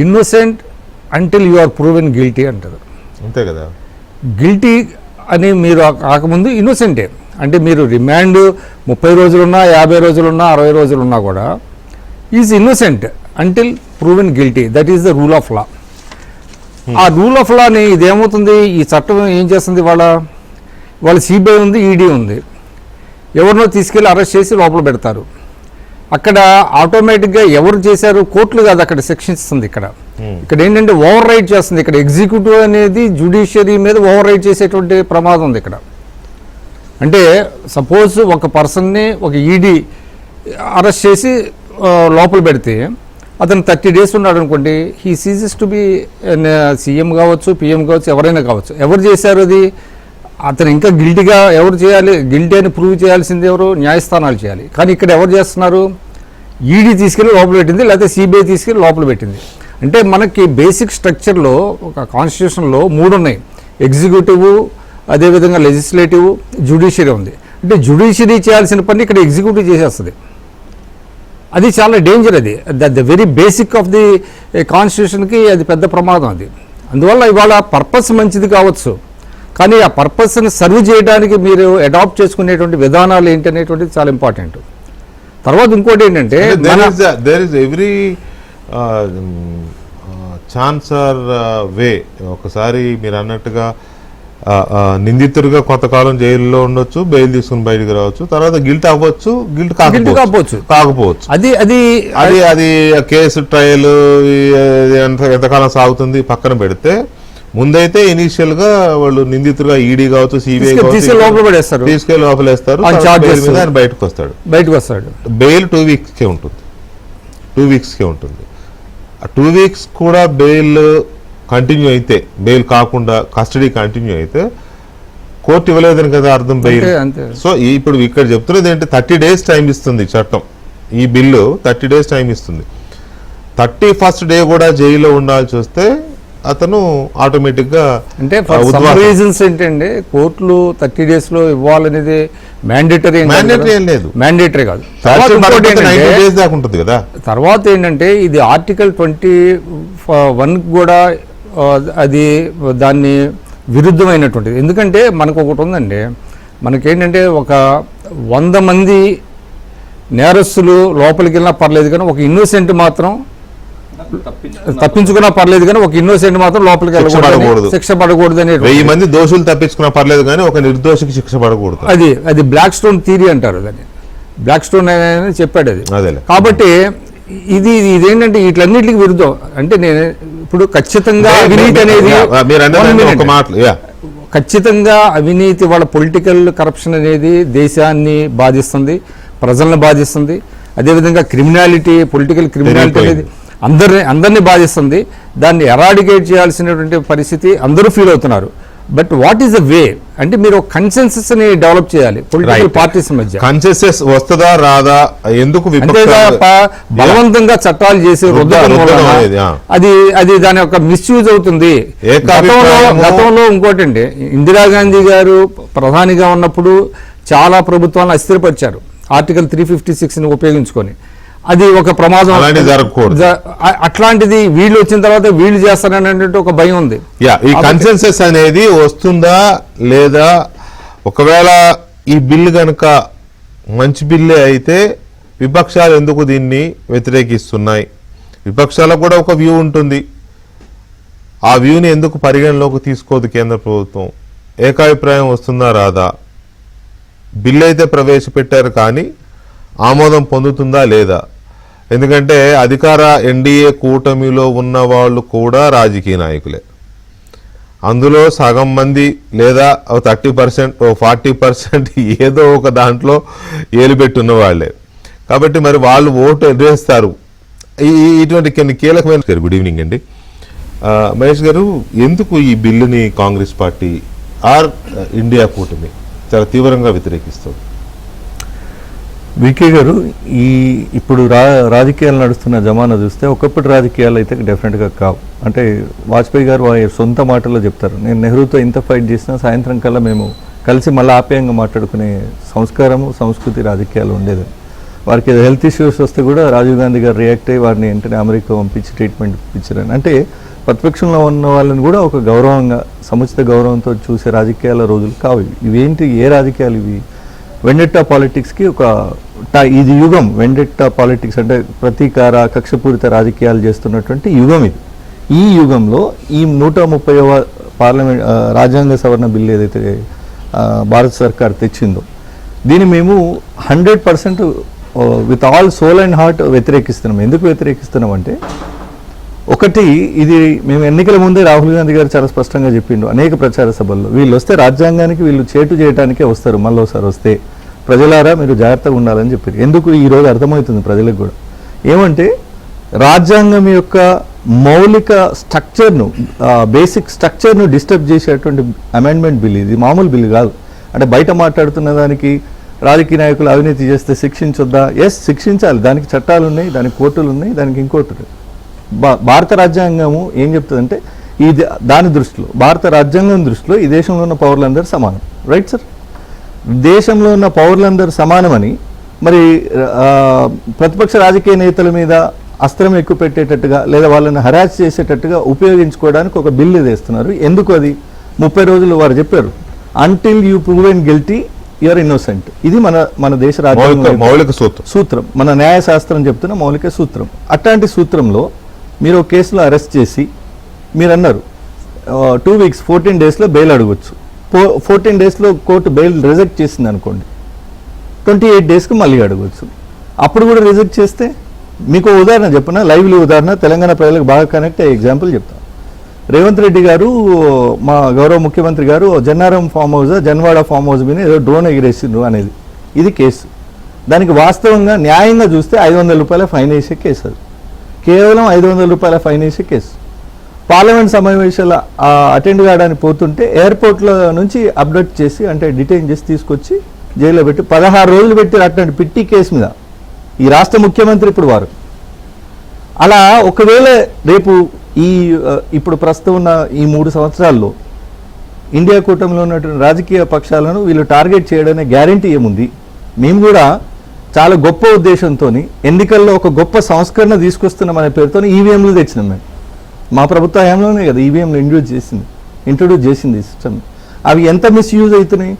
Innocent until you are proven guilty అంటారు. అంతే కదా. గిల్టీ అని మీరు కాకముందు ఇన్నోసెంటే. అంటే మీరు రిమాండ్ 30 రోజులున్నా, 50 రోజులున్నా, 60 రోజులున్నా కూడా is innocent until proven guilty. That is the rule of law. ఆ రూల్ ఆఫ్ లాని ఇదేమవుతుంది, ఈ చట్టం ఏం చేస్తుంది? వాళ్ళ సిబిఐ ఉంది, ఈడీ ఉంది, ఎవరినో తీసుకెళ్ళి అరెస్ట్ చేసి లోపల పెడతారు. అక్కడ ఆటోమేటిక్గా ఎవరు చేశారు, కోర్టులు కాదు అక్కడ సెక్షన్స్ ఉంది. ఇక్కడ ఏంటంటే ఓవర్ రైడ్ చేస్తుంది. ఇక్కడ ఎగ్జిక్యూటివ్ అనేది జ్యుడిషియరీ మీద ఓవర్ రైడ్ చేసేటువంటి ప్రమాదం ఉంది ఇక్కడ. అంటే సపోజ్ ఒక పర్సన్ని ఒక ఈడీ అరెస్ట్ చేసి లోపల పెడితే అతను 30 days ఉన్నాడు అనుకోండి, he ceases to be CM కావచ్చు, పిఎం కావచ్చు, ఎవరైనా కావచ్చు. ఎవరు చేశారు అది? అతను ఇంకా గిల్టీగా ఎవరు చేయాలి? గిల్టీ అని ప్రూవ్ చేయాల్సింది ఎవరు? న్యాయస్థానాలు చేయాలి. కానీ ఇక్కడ ఎవరు చేస్తున్నారు? ఈడీ తీసుకెళ్ళి లోపల పెట్టింది, లేకపోతే సిబిఐ తీసుకెళ్ళి లోపల పెట్టింది. అంటే మనకి బేసిక్ స్ట్రక్చర్లో ఒక కాన్స్టిట్యూషన్లో 3 ఉన్నాయి. ఎగ్జిక్యూటివ్, అదేవిధంగా లెజిస్లేటివ్, జ్యుడిషియరీ ఉంది. అంటే జ్యుడిషియరీ చేయాల్సిన పని ఇక్కడ ఎగ్జిక్యూటివ్ చేసేస్తుంది. అది చాలా డేంజర్. అది the very basic of the కాన్స్టిట్యూషన్కి అది పెద్ద ప్రమాదం అది. అందువల్ల ఇవాళ పర్పస్ మంచిది కావచ్చు, కానీ ఆ పర్పస్ని సర్వ్ చేయడానికి మీరు అడాప్ట్ చేసుకునేటువంటి విధానాలు ఏంటి అనేటువంటిది చాలా ఇంపార్టెంట్. తర్వాత ఇంకోటి ఏంటంటే there is every chance or way. ఒకసారి మీరు అన్నట్టుగా నిందితుడిగా కొంతకాలం జైల్లో ఉండొచ్చు, బెయిల్ తీసుకుని బయటకు రావచ్చు, తర్వాత గిల్ట్ అవ్వచ్చు, గిల్ట్ కాకపోవచ్చు. అది కేసు ట్రయల్ ఎంతకాలం సాగుతుంది పక్కన పెడితే, ముందైతే ఇనీషియల్ గా వాళ్ళు నిందితుడిగా ఈడీ కావచ్చు, సిబిఐ తీసుకెళ్లి లోపలేస్తారు, ఆయన బయటకు వస్తాడు. బెయిల్ 2 weeks ఉంటుంది. 2 weeks ఉంటుంది. ఆ 2 weeks కూడా బెయిల్ కంటిన్యూ అయితే, బెయిల్ కాకుండా కస్టడీ కంటిన్యూ అయితే కోర్టు ఇవ్వలేదని కదా అర్థం బెయిల్. సో ఇప్పుడు ఇక్కడ చెప్తున్నది ఏంటి, 30 days టైం ఇస్తుంది చట్టం. ఈ బిల్లు 30 days టైం ఇస్తుంది. 31st day కూడా జైల్లో ఉండాల్సి వస్తే అతను ఆటోమేటిక్ గా, అంటే రీజన్స్ ఏంటంటే కోర్టులు 30 days ఇవ్వాలనేది మ్యాండేటరీ ఏం లేదు, మ్యాండేటరీ కాదు. 90 days దాకా ఉంటుంది కదా. తర్వాత ఏంటంటే ఇది ఆర్టికల్ 21 కూడా అది దాన్ని విరుద్ధమైనటువంటిది. ఎందుకంటే మనకు ఒకటి ఉందండి, మనకేంటంటే ఒక 100 మంది నేరస్తులు లోపలికి వెళ్ళినా పర్లేదు, కానీ ఒక ఇన్నోసెంట్ మాత్రం తప్పించుకున్నా పర్లేదు, కానీ ఒక ఇన్నోసెంట్ మాత్రం లోపలికి వెళ్ళకూడదు, శిక్ష పడకూడదు అని. 1000 మంది దోషులు తప్పించుకున్నా పర్లేదు, కానీ ఒక నిర్దోషికి శిక్ష పడకూడదు. అది బ్లాక్ స్టోన్ థియరీ అంటారు దాన్ని. బ్లాక్ స్టోన్ అని చెప్పాడు అది. కాబట్టి ఇదేంటంటే వీటిలన్నిటికి విరుద్ధం. అంటే నేను ఇప్పుడు ఖచ్చితంగా అవినీతి అనేది, ఖచ్చితంగా అవినీతి వాళ్ళ పొలిటికల్ కరప్షన్ అనేది దేశాన్ని బాధిస్తుంది, ప్రజలను బాధిస్తుంది. అదేవిధంగా క్రిమినాలిటీ, పొలిటికల్ క్రిమినాలిటీ అనేది అందరినీ బాధిస్తుంది. దాన్ని ఎరాడికేట్ చేయాల్సినటువంటి పరిస్థితి అందరూ ఫీల్ అవుతున్నారు. But what is the way అంటే మీరు ఒక కన్సెన్సస్ ని డెవలప్ చేయాలి పొలిటికల్ Right. పార్టీస్ మధ్య. కన్సెసెస్ వస్తుందా రాదా, ఎందుకు అంతేగా బలవంతంగా చట్టాలు చేసి రుద్దడం రుద్దడం వలన అనేది, అది దాని యొక్క మిస్యూజ్ అవుతుంది. గతంలో ఇంకోటి అండి, ఇందిరాగాంధీ గారు ప్రధానిగా ఉన్నప్పుడు చాలా ప్రభుత్వాలను అస్థిరపరిచారు ఆర్టికల్ 356 ని ఉపయోగించుకొని. అది ఒక ప్రమాదం, అలాంటిది జరగకూడదు. అట్లాంటిది వీళ్ళు వచ్చిన తర్వాత వీళ్ళు చేస్తారనే ఒక భయం ఉంది. ఈ కన్సెన్సస్ అనేది వస్తుందా లేదా, ఒకవేళ ఈ బిల్లు కనుక మంచి బిల్లే అయితే విపక్షాలు ఎందుకు దీన్ని వ్యతిరేకిస్తున్నాయి, విపక్షాలకు కూడా ఒక వ్యూ ఉంటుంది, ఆ వ్యూని ఎందుకు పరిగణలోకి తీసుకోదు కేంద్ర ప్రభుత్వం, ఏకాభిప్రాయం వస్తుందా రాదా, బిల్లు అయితే ప్రవేశపెట్టారు కానీ ఆమోదం పొందుతుందా లేదా. ఎందుకంటే అధికార ఎన్డీఏ కూటమిలో ఉన్న వాళ్ళు కూడా రాజకీయ నాయకులే, అందులో సగం మంది లేదా 30%, 40% ఏదో ఒక దాంట్లో ఏలుపెట్టున్న వాళ్ళే. కాబట్టి మరి వాళ్ళు ఓటు వేస్తారు. ఇటువంటి కొన్ని కీలకమైన. గుడ్ ఈవినింగ్ అండి. మహేష్ గారు, ఎందుకు ఈ బిల్లుని కాంగ్రెస్ పార్టీ ఆర్ ఇండియా కూటమి చాలా తీవ్రంగా వ్యతిరేకిస్తుంది? వికే గారు, ఇప్పుడు రాజకీయాలు నడుస్తున్న జమానా చూస్తే ఒకప్పటి రాజకీయాలు అయితే డెఫినెట్గా కావు. అంటే వాజ్పేయి గారు వారి సొంత మాటల్లో చెప్తారు, నేను నెహ్రూతో ఇంత ఫైట్ చేసినా సాయంత్రం కల్లా మేము కలిసి మళ్ళీ ఆప్యాయంగా మాట్లాడుకునే సంస్కారము సంస్కృతి రాజకీయాలు ఉండేది. వారికి హెల్త్ ఇష్యూస్ వస్తే కూడా రాజీవ్ గాంధీ గారు రియాక్ట్ అయ్యి వారిని వెంటనే అమెరికా పంపించి ట్రీట్మెంట్ ఇప్పించారని. అంటే ప్రతిపక్షంలో ఉన్న వాళ్ళని కూడా ఒక గౌరవంగా, సముచిత గౌరవంతో చూసే రాజకీయాల రోజులు కావు. ఇవేంటి, ఏ రాజకీయాలు ఇవి? వెండెట్టా పాలిటిక్స్కి ఇది యుగం. వెండెట్టా పాలిటిక్స్ అంటే ప్రతీకార, కక్షపూరిత రాజకీయాలు చేస్తున్నటువంటి యుగం ఇది. ఈ యుగంలో ఈ 130వ పార్లమెంట్ రాజ్యాంగ సవరణ బిల్లు ఏదైతే భారత సర్కార్ తెచ్చిందో దీన్ని మేము 100% with all soul and heart వ్యతిరేకిస్తున్నాం. ఎందుకు వ్యతిరేకిస్తున్నాం అంటే, ఒకటి, ఇది మేము ఎన్నికల ముందే రాహుల్ గాంధీ గారు చాలా స్పష్టంగా చెప్పిండు అనేక ప్రచార సభల్లో, వీళ్ళు వస్తే రాజ్యాంగానికి వీళ్ళు చేటు చేయడానికే వస్తారు, మళ్ళీ ఒకసారి వస్తే ప్రజలారా మీరు జాగ్రత్తగా ఉండాలని చెప్పారు. ఎందుకు ఈరోజు అర్థమవుతుంది ప్రజలకు కూడా. ఏమంటే రాజ్యాంగం యొక్క మౌలిక స్ట్రక్చర్ను, బేసిక్ స్ట్రక్చర్ను డిస్టర్బ్ చేసేటువంటి అమెండ్మెంట్ బిల్ ఇది. మామూలు బిల్లు కాదు. అంటే బయట మాట్లాడుతున్న దానికి రాజకీయ నాయకులు అవినీతి చేస్తే శిక్షించొద్దా? ఎస్, శిక్షించాలి. దానికి చట్టాలు ఉన్నాయి, దానికి కోర్టులు ఉన్నాయి, దానికి ఇంకోటి. భారత రాజ్యాంగము ఏం చెప్తుందంటే, దాని దృష్టిలో, భారత రాజ్యాంగం దృష్టిలో ఈ దేశంలో ఉన్న పౌరులందరూ సమానం. Right sir? దేశంలో ఉన్న పౌరులందరూ సమానమని మరి ప్రతిపక్ష రాజకీయ నేతల మీద అస్త్రం ఎక్కువ పెట్టేటట్టుగా లేదా వాళ్ళని హరాస్ చేసేటట్టుగా ఉపయోగించుకోవడానికి ఒక బిల్లు తెస్తున్నారు. ఎందుకు? అది 30 రోజులు వారు చెప్పారు, until you proven guilty you are innocent. ఇది మన దేశ రాజ్యాంగం మౌలిక సూత్రం, మన న్యాయశాస్త్రం చెప్తున్న మౌలిక సూత్రం. అట్లాంటి సూత్రంలో మీరు ఒక కేసులో అరెస్ట్ చేసి మీరు అన్నారు 2 వీక్స్ 14 డేస్లో బెయిల్ అడగొచ్చు. 14 డేస్లో కోర్టు బెయిల్ రిజెక్ట్ చేసింది అనుకోండి, 28 డేస్కి మళ్ళీ అడగవచ్చు. అప్పుడు కూడా రిజెక్ట్ చేస్తే, మీకు ఉదాహరణ చెప్పిన లైవ్లీ ఉదాహరణ, తెలంగాణ ప్రజలకు బాగా కనెక్ట్ అయ్యే ఎగ్జాంపుల్ చెప్తాను. రేవంత్ రెడ్డి గారు, మా గౌరవ ముఖ్యమంత్రి గారు Jannaram farm house, Janwada farm house మీద ఏదో డ్రోన్ ఎగిరేసిండ్రు అనేది ఇది కేసు. దానికి వాస్తవంగా న్యాయంగా చూస్తే 500 రూపాయల ఫైన్ వేసే కేసు. అది కేవలం 500 రూపాయల ఫైన్ వేసే కేసు. పార్లమెంట్ సమావేశాలు అటెండ్ కావడానికి పోతుంటే ఎయిర్పోర్ట్లో నుంచి అప్డేట్ చేసి, అంటే డిటైన్ చేసి తీసుకొచ్చి జైల్లో పెట్టి 16 రోజులు పెట్టి అట్లాంటి పిట్టి కేసు మీద ఈ రాష్ట్ర ముఖ్యమంత్రి ఇప్పుడు వారు. అలా ఒకవేళ రేపు ఇప్పుడు ప్రస్తుతం ఉన్న ఈ 3 సంవత్సరాల్లో ఇండియా కూటమిలో ఉన్నటువంటి రాజకీయ పక్షాలను వీళ్ళు టార్గెట్ చేయడమే గ్యారంటీ ఏముంది? మేము కూడా చాలా గొప్ప ఉద్దేశంతో ఎన్నికల్లో ఒక గొప్ప సంస్కరణ తీసుకొస్తున్నాం అనే పేరుతో ఈవీఎంలు తెచ్చినాం. మేము మా ప్రభుత్వ హయాంలోనే కదా ఈవీఎంలు ఇంట్రొడ్యూస్ చేసింది ఈ సిస్టమ్. అవి ఎంత మిస్యూజ్ అవుతున్నాయి.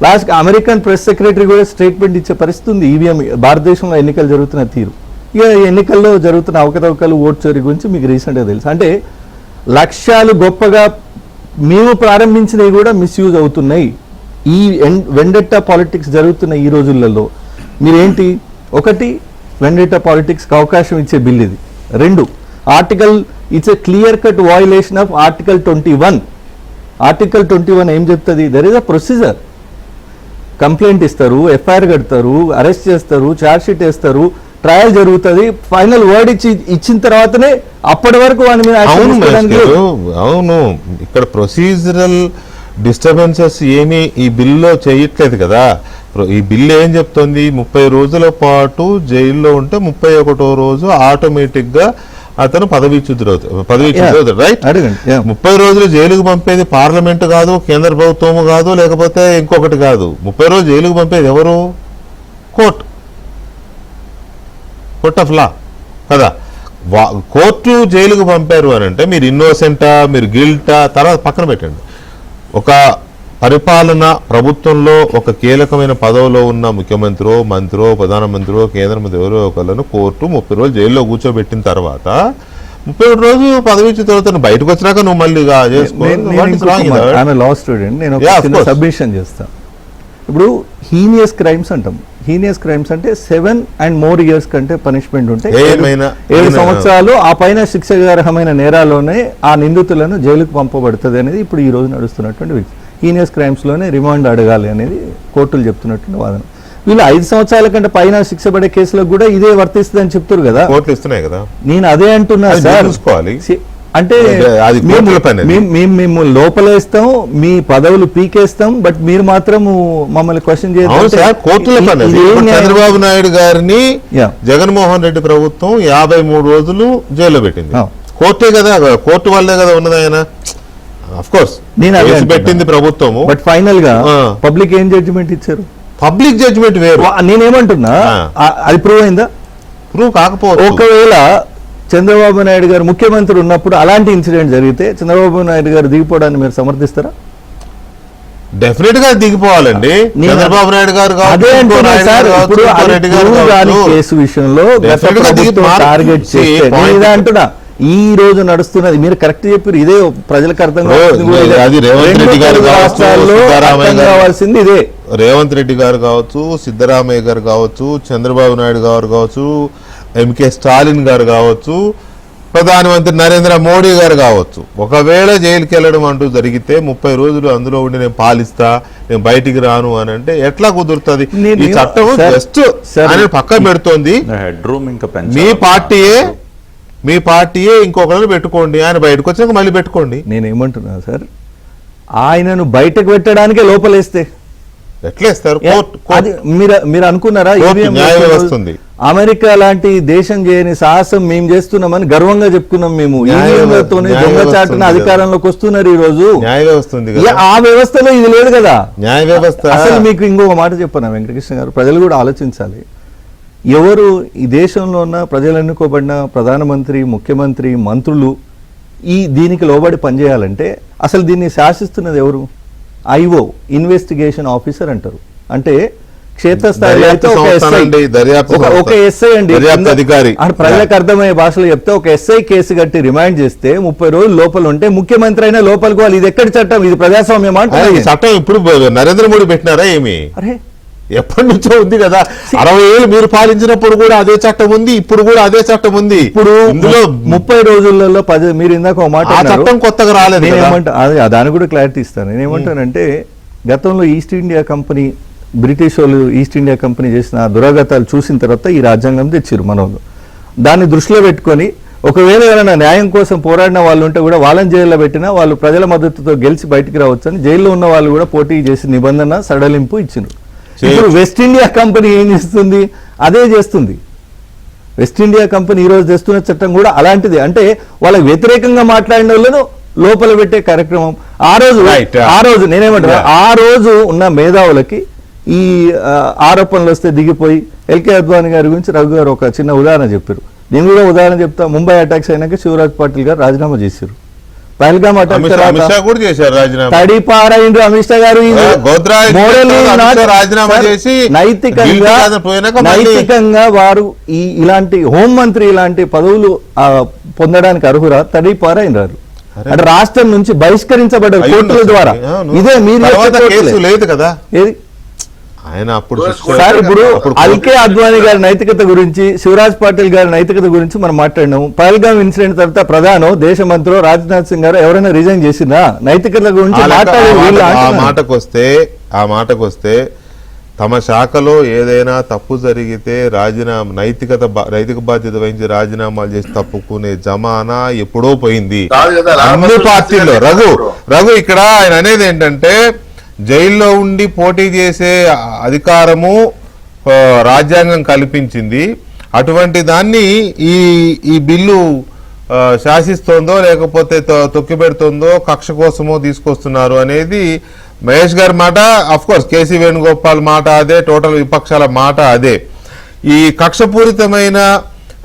లాస్ట్కి అమెరికన్ ప్రెస్ సెక్రటరీ కూడా స్టేట్మెంట్ ఇచ్చే పరిస్థితి ఉంది ఈవీఎం భారతదేశంలో ఎన్నికలు జరుగుతున్న తీరు. ఇక ఎన్నికల్లో జరుగుతున్న అవకతవకలు, ఓటు చోరీ గురించి మీకు రీసెంట్గా తెలుసు. అంటే లక్ష్యాలు గొప్పగా మేము ప్రారంభించినవి కూడా మిస్యూజ్ అవుతున్నాయి. ఈ వెండెట్టా పాలిటిక్స్ జరుగుతున్న ఈ రోజులలో మీరేంటి, ఒకటి వెండెట్టా పాలిటిక్స్కి అవకాశం ఇచ్చే బిల్ ఇది. 2, article it's a clear cut violation of article 21. Article 21 ఏం చెప్తుంది? There is a procedure. Complaint ఇస్తారు, ఎఫ్ఐఆర్ కడతారు, అరెస్ట్ చేస్తారు, ఛార్జ్ షీట్ వేస్తారు, ట్రయల్ జరుగుతుంది, ఫైనల్ వర్డ్ ఇచ్చిన తర్వాతనే అప్పటి వరకు వాని మీద అవును, ఇక్కడ ప్రొసీజరల్ డిస్టర్బెన్సెస్ ఏమీ ఈ బిల్లో చేయట్లేదు కదా. ఈ బిల్లు ఏం చెప్తుంది, 30 రోజుల పాటు జైల్లో ఉంటే 31వ రోజు ఆటోమేటిక్ గా అతను పదవీచ్యుతుడు అవుతాడు, రైట్? అడగండి. 30 రోజులు జైలుకు పంపేది పార్లమెంట్ కాదు, కేంద్ర ప్రభుత్వం కాదు, లేకపోతే ఇంకొకటి కాదు. 30 రోజులు జైలుకు పంపేది ఎవరు? కోర్టు ఆఫ్ లా కదా. కోర్టు జైలుకు పంపారు అని అంటే మీరు ఇన్నోసెంటా, మీరు గిల్టా తర్వాత పక్కన పెట్టండి. ఒక పరిపాలన ప్రభుత్వంలో ఒక కీలకమైన పదవిలో ఉన్న ముఖ్యమంత్రో, మంత్రో, ప్రధానమంత్రో, కేంద్ర మంత్రి ఎవరో ఒకళ్ళను కోర్టు 30 రోజులు జైల్లో కూర్చోబెట్టిన తర్వాత 31 రోజు పదవీచ్యుతుడు బయటకు వచ్చినాక నువ్వు మళ్ళీ లా స్టూడెంట్, నేను సబ్మిషన్ చేస్తాను. ఇప్పుడు హీనియస్ క్రైమ్స్ అంటాం. హీనియస్ క్రైమ్స్ అంటే 7 and more years కంటే పనిష్మెంట్ ఉంటే 7 సంవత్సరాలు ఆ పైన శిక్షార్హమైన నేరాల్లోనే ఆ నిందితులను జైలుకు పంపబడుతుంది అనేది ఇప్పుడు ఈ రోజు నడుస్తున్నటువంటి హీనియస్ క్రైమ్స్ లోనే రిమాండ్ అడగాలి అనేది కోర్టులు చెప్తున్నటువంటి వాదన. వీళ్ళు 5 సంవత్సరాల కంటే పైన శిక్ష పడే కేసులకు కూడా ఇదే వర్తిస్తుంది అని చెప్తారు కదా, కోర్టులు ఇస్తున్నాయి కదా. నేను అదే అంటున్నా సార్. అంటే మేము లోపలేస్తాం, మీ పదవులు పీకేస్తాం, బట్ మీరు మాత్రం మమ్మల్ని క్వశ్చన్ చంద్రబాబు నాయుడు గారిని జగన్మోహన్ రెడ్డి ప్రభుత్వం 53 రోజులు జైల్లో పెట్టింది. కోర్టే కదా, కోర్టు వల్లే కదా ఉన్నది. ఆయన అఫ్ కోర్స్ పెట్టింది ప్రభుత్వము, బట్ ఫైనల్ గా పబ్లిక్ ఏం జడ్జిమెంట్ ఇచ్చారు? పబ్లిక్ జడ్జిమెంట్ వేరు. నేనేమంటున్నా, అది ప్రూవ్ అయిందా? ప్రూవ్ కాకపోతే ఒకవేళ చంద్రబాబు నాయుడు గారు ముఖ్యమంత్రి ఉన్నప్పుడు అలాంటి ఇన్సిడెంట్ జరిగితే చంద్రబాబు నాయుడు గారు దిగిపోవడాన్ని మీరు సమర్థిస్తారా? డెఫినెట్ గా దిగిపోవాలండి. చంద్రబాబు నాయుడు గారు కేసు విషయంలో టార్గెట్ చేస్తే అంటున్నా, ఈ రోజు నడుస్తున్నది మీరు కరెక్ట్ చెప్పారు, ఇదే ప్రజలకు అర్థం కావాల్సింది ఇదే. రేవంత్ రెడ్డి గారు కావచ్చు, సిద్ధరామయ్య గారు కావచ్చు, చంద్రబాబు నాయుడు గారు కావచ్చు, ఎంకే స్టాలిన్ గారు కావచ్చు, ప్రధానమంత్రి నరేంద్ర మోడీ గారు కావచ్చు, ఒకవేళ జైలుకి వెళ్ళడం అంటూ జరిగితే 30 రోజులు అందులో ఉండి నేను పాలిస్తా, నేను బయటికి రాను అని అంటే ఎట్లా కుదురుతుంది? ఈ చట్టం జస్ట్ ఆయన పక్కన పెడుతోంది. మీ పార్టీయే ఇంకొకరిని పెట్టుకోండి, ఆయన బయటకు వచ్చాక మళ్ళీ పెట్టుకోండి. నేనేమంటున్నా సార్, ఆయనను బయటకు పెట్టడానికే లోపలేస్తే ఎట్లేస్తారు? మీరు అనుకున్నారా అమెరికా లాంటి దేశం చేయని సాహసం మేము చేస్తున్నామని గర్వంగా చెప్పుకున్నాం. మేము ఈవీఎంలతోనే దొంగచాటున అధికారంలోకి వస్తున్నారు ఈ రోజు. న్యాయ వ్యవస్థ ఉంది, ఆ వ్యవస్థలో ఇది లేదు కదా. న్యాయ వ్యవస్థ అసలు మీకు ఇంకొక మాట చెప్పాను వెంకటకృష్ణ గారు, ప్రజలు కూడా ఆలోచించాలి. ఎవరు ఈ దేశంలో ఉన్న ప్రజలు ఎన్నుకోబడిన ప్రధానమంత్రి, ముఖ్యమంత్రి, మంత్రులు దీనికి లోబడి పనిచేయాలంటే అసలు దీన్ని శాసిస్తున్నది ఎవరు? ఐఓ, ఇన్వెస్టిగేషన్ ఆఫీసర్ అంటారు. అంటే క్షేత్రస్థాయిలో అయితే ఒక ఎస్ఐ అండి, ప్రజలకు అర్థమయ్యే భాషలో చెప్తే ఒక ఎస్ఐ కేసు కట్టి రిమాండ్ చేస్తే 30 రోజులు లోపల ఉంటే ముఖ్యమంత్రి అయినా లోపలికి వాళ్ళు. ఇది ఎక్కడి చట్టం? ఇది ప్రజాస్వామ్యం అంటే చట్టం ఇప్పుడు నరేంద్ర మోడీ పెట్టినారా ఏమి? అరే ఎప్పటి నుంచో ఉంది కదా. 60 ఏళ్ళు మీరు పాలించినప్పుడు కూడా అదే చట్టం ఉంది, ఇప్పుడు కూడా అదే చట్టం ఉంది. ఇప్పుడు ఇందులో 30 రోజులలో మీరు ఇందాక ఒక మాట, చట్టం కొత్తగా రాలేదు. నేనేమంటా, దాని కూడా క్లారిటీ ఇస్తాను. నేనేమంటానంటే గతంలో ఈస్ట్ ఇండియా కంపెనీ, బ్రిటిష్ వాళ్ళు ఈస్ట్ ఇండియా కంపెనీ చేసిన దురాగతాలు చూసిన తర్వాత ఈ రాజ్యాంగం తెచ్చారు మనోళ్ళు. దాన్ని దృష్టిలో పెట్టుకొని ఒకవేళ ఎవరైనా న్యాయం కోసం పోరాడిన వాళ్ళు ఉంటే కూడా వాళ్ళని జైల్లో పెట్టినా వాళ్ళు ప్రజల మద్దతుతో గెలిచి బయటికి రావచ్చు అని జైల్లో ఉన్న వాళ్ళు కూడా పోటీ చేసి నిబంధన సడలింపు ఇచ్చిండ్రు. ఇప్పుడు వెస్ట్ ఇండియా కంపెనీ ఏం చేస్తుంది? అదే చేస్తుంది. వెస్ట్ ఇండియా కంపెనీ ఈ రోజు తెస్తున్న చట్టం కూడా అలాంటిది. అంటే వాళ్ళకి వ్యతిరేకంగా మాట్లాడిన వాళ్ళను లోపల పెట్టే కార్యక్రమం. ఆ రోజు నేనేమంటాను, ఆ రోజు ఉన్న మేధావులకి ఈ ఆరోపణలు వస్తే దిగిపోయి ఎల్కే అద్వానీ గారి గురించి రఘు గారు ఒక చిన్న ఉదాహరణ చెప్పారు. నేను కూడా ఉదాహరణ చెప్తా. ముంబై అటాక్స్ అయినాక శివరాజ్ పాటిల్ గారు రాజీనామా చేశారు. పహల్గామ్ అటాక్ తడిపారైండ్రు అమిత్ షా గారు. నైతికంగా వారు ఇలాంటి హోంమంత్రి ఇలాంటి పదవులు పొందడానికి అర్హురా? తడిపారైనారు. అంటే రాష్ట్రం నుంచి బహిష్కరించబడ్డారు కోర్టుల ద్వారా. ఇదే మీరు లేదు కదా. ఏది ఆయన అప్పుడు సార్, ఇప్పుడు ఎల్కే అద్వానీ గారి నైతికత గురించి, శివరాజ్ పాటిల్ గారి నైతికత గురించి మనం మాట్లాడినాము. పహల్గామ్ ఇన్సిడెంట్ తర్వాత ప్రధానో, దేశ మంత్రో, రాజ్నాథ్ సింగ్ గారు ఎవరైనా రిజైన్ చేసిందా? నైతికత గురించి ఆ మాటకు వస్తే తమ శాఖలో ఏదైనా తప్పు జరిగితే నైతిక బాధ్యత వహించి రాజీనామాలు చేసి తప్పుకునే జమానా ఎప్పుడో పోయింది కాదు కదా, అన్ని పార్టీల్లో. రఘు ఇక్కడ ఆయన అనేది ఏంటంటే జైల్లో ఉండి పోటీ చేసే అధికారము రాజ్యాంగం కల్పించింది. అటువంటి దాన్ని ఈ బిల్లు శాసిస్తోందో లేకపోతే తొక్కిపెడుతోందో కక్ష కోసమో తీసుకొస్తున్నారు అనేది మహేష్ గారి మాట. అఫ్ కోర్స్ కేసీ వేణుగోపాల్ మాట అదే, టోటల్ విపక్షాల మాట అదే. ఈ కక్షపూరితమైన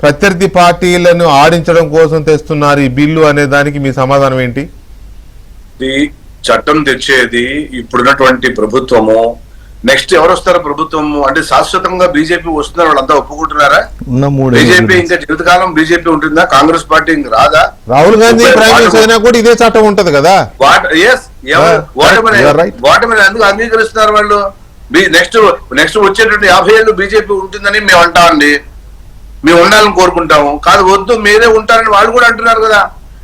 ప్రత్యర్థి పార్టీలను ఆడించడం కోసం తెస్తున్నారు ఈ బిల్లు అనే దానికి మీ సమాధానం ఏంటి? చట్టం తెచ్చేది ఇప్పుడున్నటువంటి ప్రభుత్వము. నెక్స్ట్ ఎవరు వస్తారు ప్రభుత్వము అంటే శాశ్వతంగా బీజేపీ వస్తున్నారు, వాళ్ళంతా ఒప్పుకుంటున్నారా? బీజేపీ ఇంకా జీవితకాలం బీజేపీ ఉంటుందా? కాంగ్రెస్ పార్టీ ఇంక రాదా? రాహుల్ గాంధీ ప్రైమ్ మినిస్టర్ అయినా కూడా ఇదే చట్టం ఉంటది కదా. వాటమని ఎందుకు అంగీకరిస్తున్నారు వాళ్ళు? నెక్స్ట్ వచ్చేటువంటి 50 ఏళ్ళు బీజేపీ ఉంటుందని మేము అంటామండి, మేము ఉండాలని కోరుకుంటాము. కాదు వద్దు మీరే ఉంటారని వాళ్ళు కూడా అంటున్నారు కదా.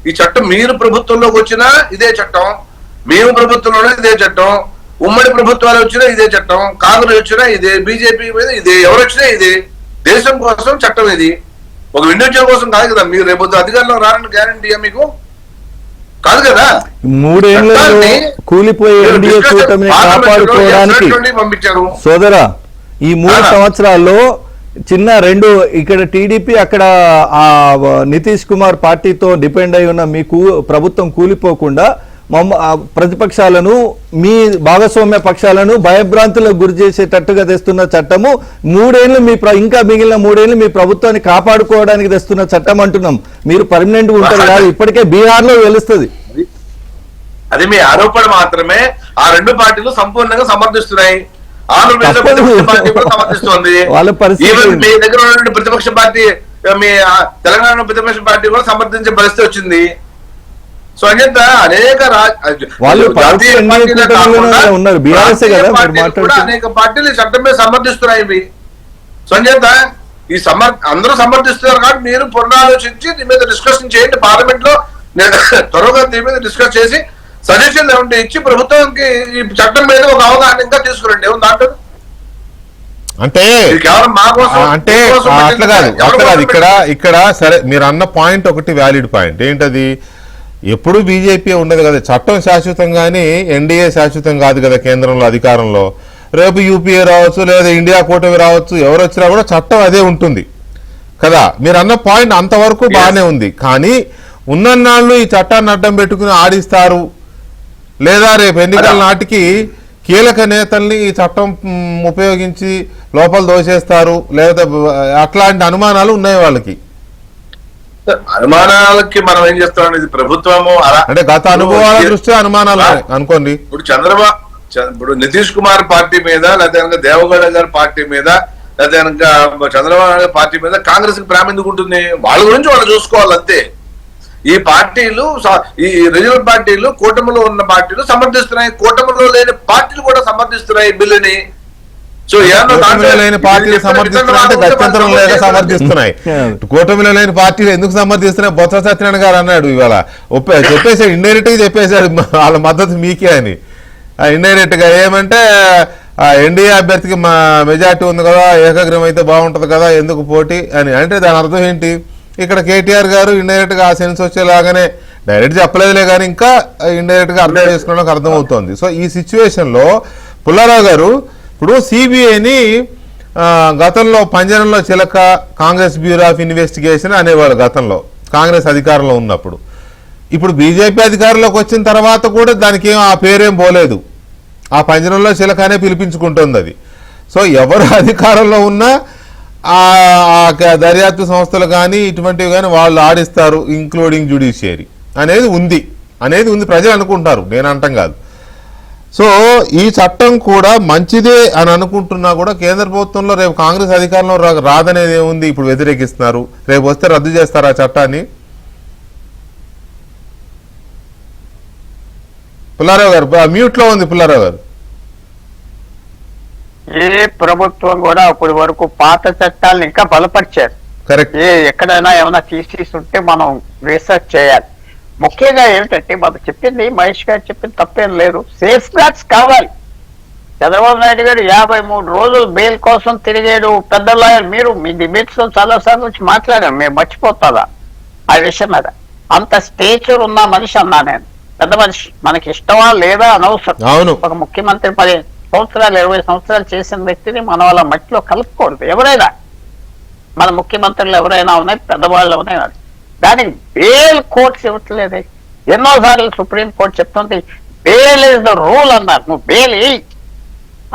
ఈ చట్టం మీరు ప్రభుత్వంలోకి వచ్చినా ఇదే చట్టం, మేము ప్రభుత్వంలోనే ఇదే చట్టం, ఉమ్మడి ప్రభుత్వాలు వచ్చినా ఇదే చట్టం, కాంగ్రెస్ వచ్చినా ఇదే, బీజేపీ మీద ఇదే, ఎవరు వచ్చినా ఇదే. దేశం కోసం చట్టం ఇది, ఒక ఇండివిజువల్ కోసం కాదు కదా. మీరు రేపు అధికారంలో రారని గ్యారంటీయా మీకు? కాదు కదా. 3 ఏళ్లలో కూలిపోయే ఎన్డీఏ కూటమిని కాపాడుకోవడానికి పంపించారు సోదరా. ఈ 3 సంవత్సరాల్లో చిన్న 2 ఇక్కడ టీడీపీ అక్కడ నితీష్ కుమార్ పార్టీతో డిపెండ్ అయి ఉన్న మీకు ప్రభుత్వం కూలిపోకుండా ప్రతిపక్షాలను, మీ భాగస్వామ్య పక్షాలను భయభ్రాంతులకు గురి చేసేటట్టుగా తెస్తున్న చట్టము 3 ఏళ్లు ఇంకా మిగిలిన 3 ఏళ్లు మీ ప్రభుత్వాన్ని కాపాడుకోవడానికి తెస్తున్న చట్టం అంటున్నాం. మీరు పర్మనెంట్ ఉంటారు కాదు, ఇప్పటికే బీహార్ లో తెలుస్తుంది. అది మీ ఆరోపణ మాత్రమే. ఆ 2 పార్టీలు సంపూర్ణంగా సమర్థిస్తున్నాయి. ఆంధ్రప్రదేశ్ ప్రతిపక్ష పార్టీ కూడా సమర్థిస్తోంది. మీ దగ్గర ఉన్నటువంటి ప్రతిపక్ష పార్టీ, మీ తెలంగాణ ప్రతిపక్ష పార్టీ కూడా సమర్థించే పరిస్థితి వచ్చింది. సో అంచేత అనేక అనేక పార్టీలు చట్టం మీద సమర్థిస్తున్నాయి ఇవి. సో అంచేత అందరూ సమర్థిస్తున్నారు కాబట్టి మీరు పునరాలోచించి దీని మీద డిస్కషన్ చేయండి పార్లమెంట్ లో. త్వరగా దీని మీద డిస్కస్ చేసి సజెషన్ ఏమంటే ఇచ్చి ప్రభుత్వానికి ఈ చట్టం మీద ఒక అవగాహన ఇంకా తీసుకురండి. ఏముంది దాంట్లో? అంటే అట్లా కాదు. ఇక్కడ సరే మీరు అన్న పాయింట్ ఒకటి వ్యాలిడ్ పాయింట్. ఏంటది? ఎప్పుడు బీజేపీ ఉండదు కదా, చట్టం శాశ్వతంగానే, ఎన్డీఏ శాశ్వతం కాదు కదా కేంద్రంలో అధికారంలో. రేపు యూపీఏ రావచ్చు, లేదా ఇండియా కూటమి రావచ్చు, ఎవరు వచ్చినా కూడా చట్టం అదే ఉంటుంది కదా. మీరు అన్న పాయింట్ అంతవరకు బాగానే ఉంది. కానీ ఉన్నన్నాళ్ళు ఈ చట్టాన్ని అడ్డం పెట్టుకుని ఆడిస్తారు, లేదా రేపు ఎన్నికల నాటికి కీలక నేతల్ని ఈ చట్టం ఉపయోగించి లోపల దోచేస్తారు, లేదా అట్లాంటి అనుమానాలు ఉన్నాయి వాళ్ళకి. అనుమానాలకి మనం ఏం చేస్తాం, ఇది ప్రభుత్వము అంటే గత అనుభవాల దృష్ట్యా అనుమానాలు అనుకోండి. ఇప్పుడు నితీష్ కుమార్ పార్టీ మీద, లేదా కనుక దేవగౌడ గారి పార్టీ మీద, లేదా కనుక చంద్రబాబు నాయుడు పార్టీ మీద కాంగ్రెస్ కి ప్రేమ ఎందుకు ఉంటుంది? వాళ్ళ గురించి వాళ్ళు చూసుకోవాలి అంతే. ఈ పార్టీలు, ఈ రీజనల్ పార్టీలు, కూటమిలో ఉన్న పార్టీలు సమర్థిస్తున్నాయి, కూటమిలో లేని పార్టీలు కూడా సమర్థిస్తున్నాయి బిల్లుని. కూటమిలో లేని పార్టీలు సమర్థిస్తున్నాయి, గత్యంతరం లేక సమర్థిస్తున్నాయి. కూటమిలో లేని పార్టీలు ఎందుకు సమర్థిస్తున్నాయి? బొత్స సత్యనారాయణ గారు అన్నాడు ఇవాళ, చెప్పేశాడు, ఇండైరెక్ట్ గా చెప్పేశాడు వాళ్ళ మద్దతు మీకే అని. ఇండైరెక్ట్ గా ఏమంటే ఎన్డీఏ అభ్యర్థికి మెజార్టీ ఉంది కదా, ఏకగ్రీవం అయితే బాగుంటది కదా, ఎందుకు పోటీ అని. అంటే దాని అర్థం ఏంటి? ఇక్కడ కేటీఆర్ గారు ఇండైరెక్ట్ గా ఆ సెన్స్ వచ్చేలాగానే, డైరెక్ట్ చెప్పలేదులే కానీ ఇంకా ఇండైరెక్ట్ గా అర్థం చేసుకోవడానికి అర్థమవుతోంది. సో ఈ సిచ్యువేషన్ లో పుల్లారావు గారు ఇప్పుడు సిబిఐని గతంలో పంజరంలో చిలక, కాంగ్రెస్ బ్యూరో ఆఫ్ ఇన్వెస్టిగేషన్ అనేవాళ్ళు గతంలో కాంగ్రెస్ అధికారంలో ఉన్నప్పుడు. ఇప్పుడు బీజేపీ అధికారంలోకి వచ్చిన తర్వాత కూడా దానికి ఆ పేరేం పోలేదు, ఆ పంజరంలో చిలకనే పిలిపించుకుంటుంది అది. సో ఎవరు అధికారంలో ఉన్నా ఆ దర్యాప్తు సంస్థలు కానీ ఇటువంటివి కానీ వాళ్ళు ఆడిస్తారు, ఇంక్లూడింగ్ జ్యుడిషియరీ అనేది ఉంది ప్రజలు అనుకుంటారు, నేను అంటాం కాదు. సో ఈ చట్టం కూడా మంచిదే అని అనుకుంటున్నా కూడా కేంద్ర ప్రభుత్వంలో రేపు కాంగ్రెస్ అధికారంలో రాదనేది ఏముంది? ఇప్పుడు వ్యతిరేకిస్తున్నారు, రేపు వస్తే రద్దు చేస్తారు ఆ చట్టాన్ని. పుల్లారావు గారు మ్యూట్ లో ఉంది. పుల్లారావు గారు, ఏ ప్రభుత్వం కూడా అప్పటి వరకు పాత చట్టాలను ఇంకా బలపరిచారు. కరెక్ట్. ఎక్కడైనా ఏమైనా తీసేసి ఉంటే మనం రీసెర్చ్ చేయాలి. ముఖ్యంగా ఏమిటంటే మనం చెప్పింది, మహేష్ గారు చెప్పింది తప్పేం లేదు, సేఫ్ గార్డ్స్ కావాలి. చంద్రబాబు నాయుడు గారు 53 రోజులు బెయిల్ కోసం తిరిగాడు. పెద్ద లాయర్, మీరు మీ డిబేట్స్ లో చాలా సార్లు వచ్చి మాట్లాడారు, మేము మర్చిపోతారా ఆ విషయం మీద? అంత స్టేచర్ ఉన్న మనిషి అన్నా నేను, పెద్ద మనిషి. మనకి ఇష్టమా లేదా అనవసరం. అవును. ఒక ముఖ్యమంత్రి 10 సంవత్సరాలు 20 సంవత్సరాలు చేసిన వ్యక్తిని మనం అలా మట్టిలో కలుపుకూడదు. ఎవరైనా మన ముఖ్యమంత్రులు ఎవరైనా ఉన్నాయి, పెద్దవాళ్ళు ఉన్నాయి, దానికి బెయిల్ కోర్ట్స్ ఇవ్వట్లేదు. ఎన్నోసార్లు సుప్రీంకోర్టు చెప్తుంది బెయిల్ ఇస్ ద రూల్ అన్నారు. నువ్వు బెయిల్ ఇయ్యి,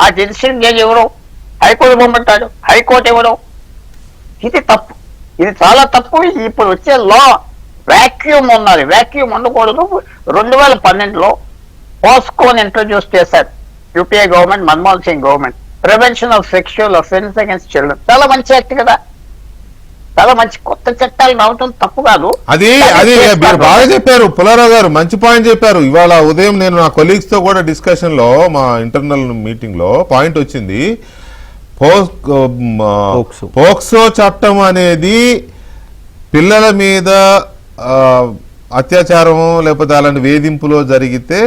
ఆ డిసిషన్ జడ్జి ఎవరు, హైకోర్టు ఇవ్వమంటాడు, హైకోర్టు ఎవరు. ఇది తప్పు, ఇది చాలా తప్పు. ఇప్పుడు వచ్చే లా వ్యాక్యూమ్ ఉన్నది, వ్యాక్యూమ్ ఉండకూడదు. 2012లో పోస్కోని ఇంట్రడ్యూస్ చేశారు UPA government, Manmohan Singh government. Prevention of sexual offence against children, చాలా మంచి యాక్ట్ కదా, చాలా మంచి కొత్త చట్టాలు రావటం తప్పు కాదు. అది మీరు బాగా చెప్పారు పుల్లారావు గారు, మంచి పాయింట్ చెప్పారు. ఇవాళ ఉదయం నేను నా కొలీగ్స్ తో కూడా డిస్కషన్ లో, మా ఇంటర్నల్ మీటింగ్ లో పాయింట్ వచ్చింది. పోక్సో చట్టం అనేది పిల్లల మీద అత్యాచారం లేకపోతే అలాంటి వేధింపులో జరిగితే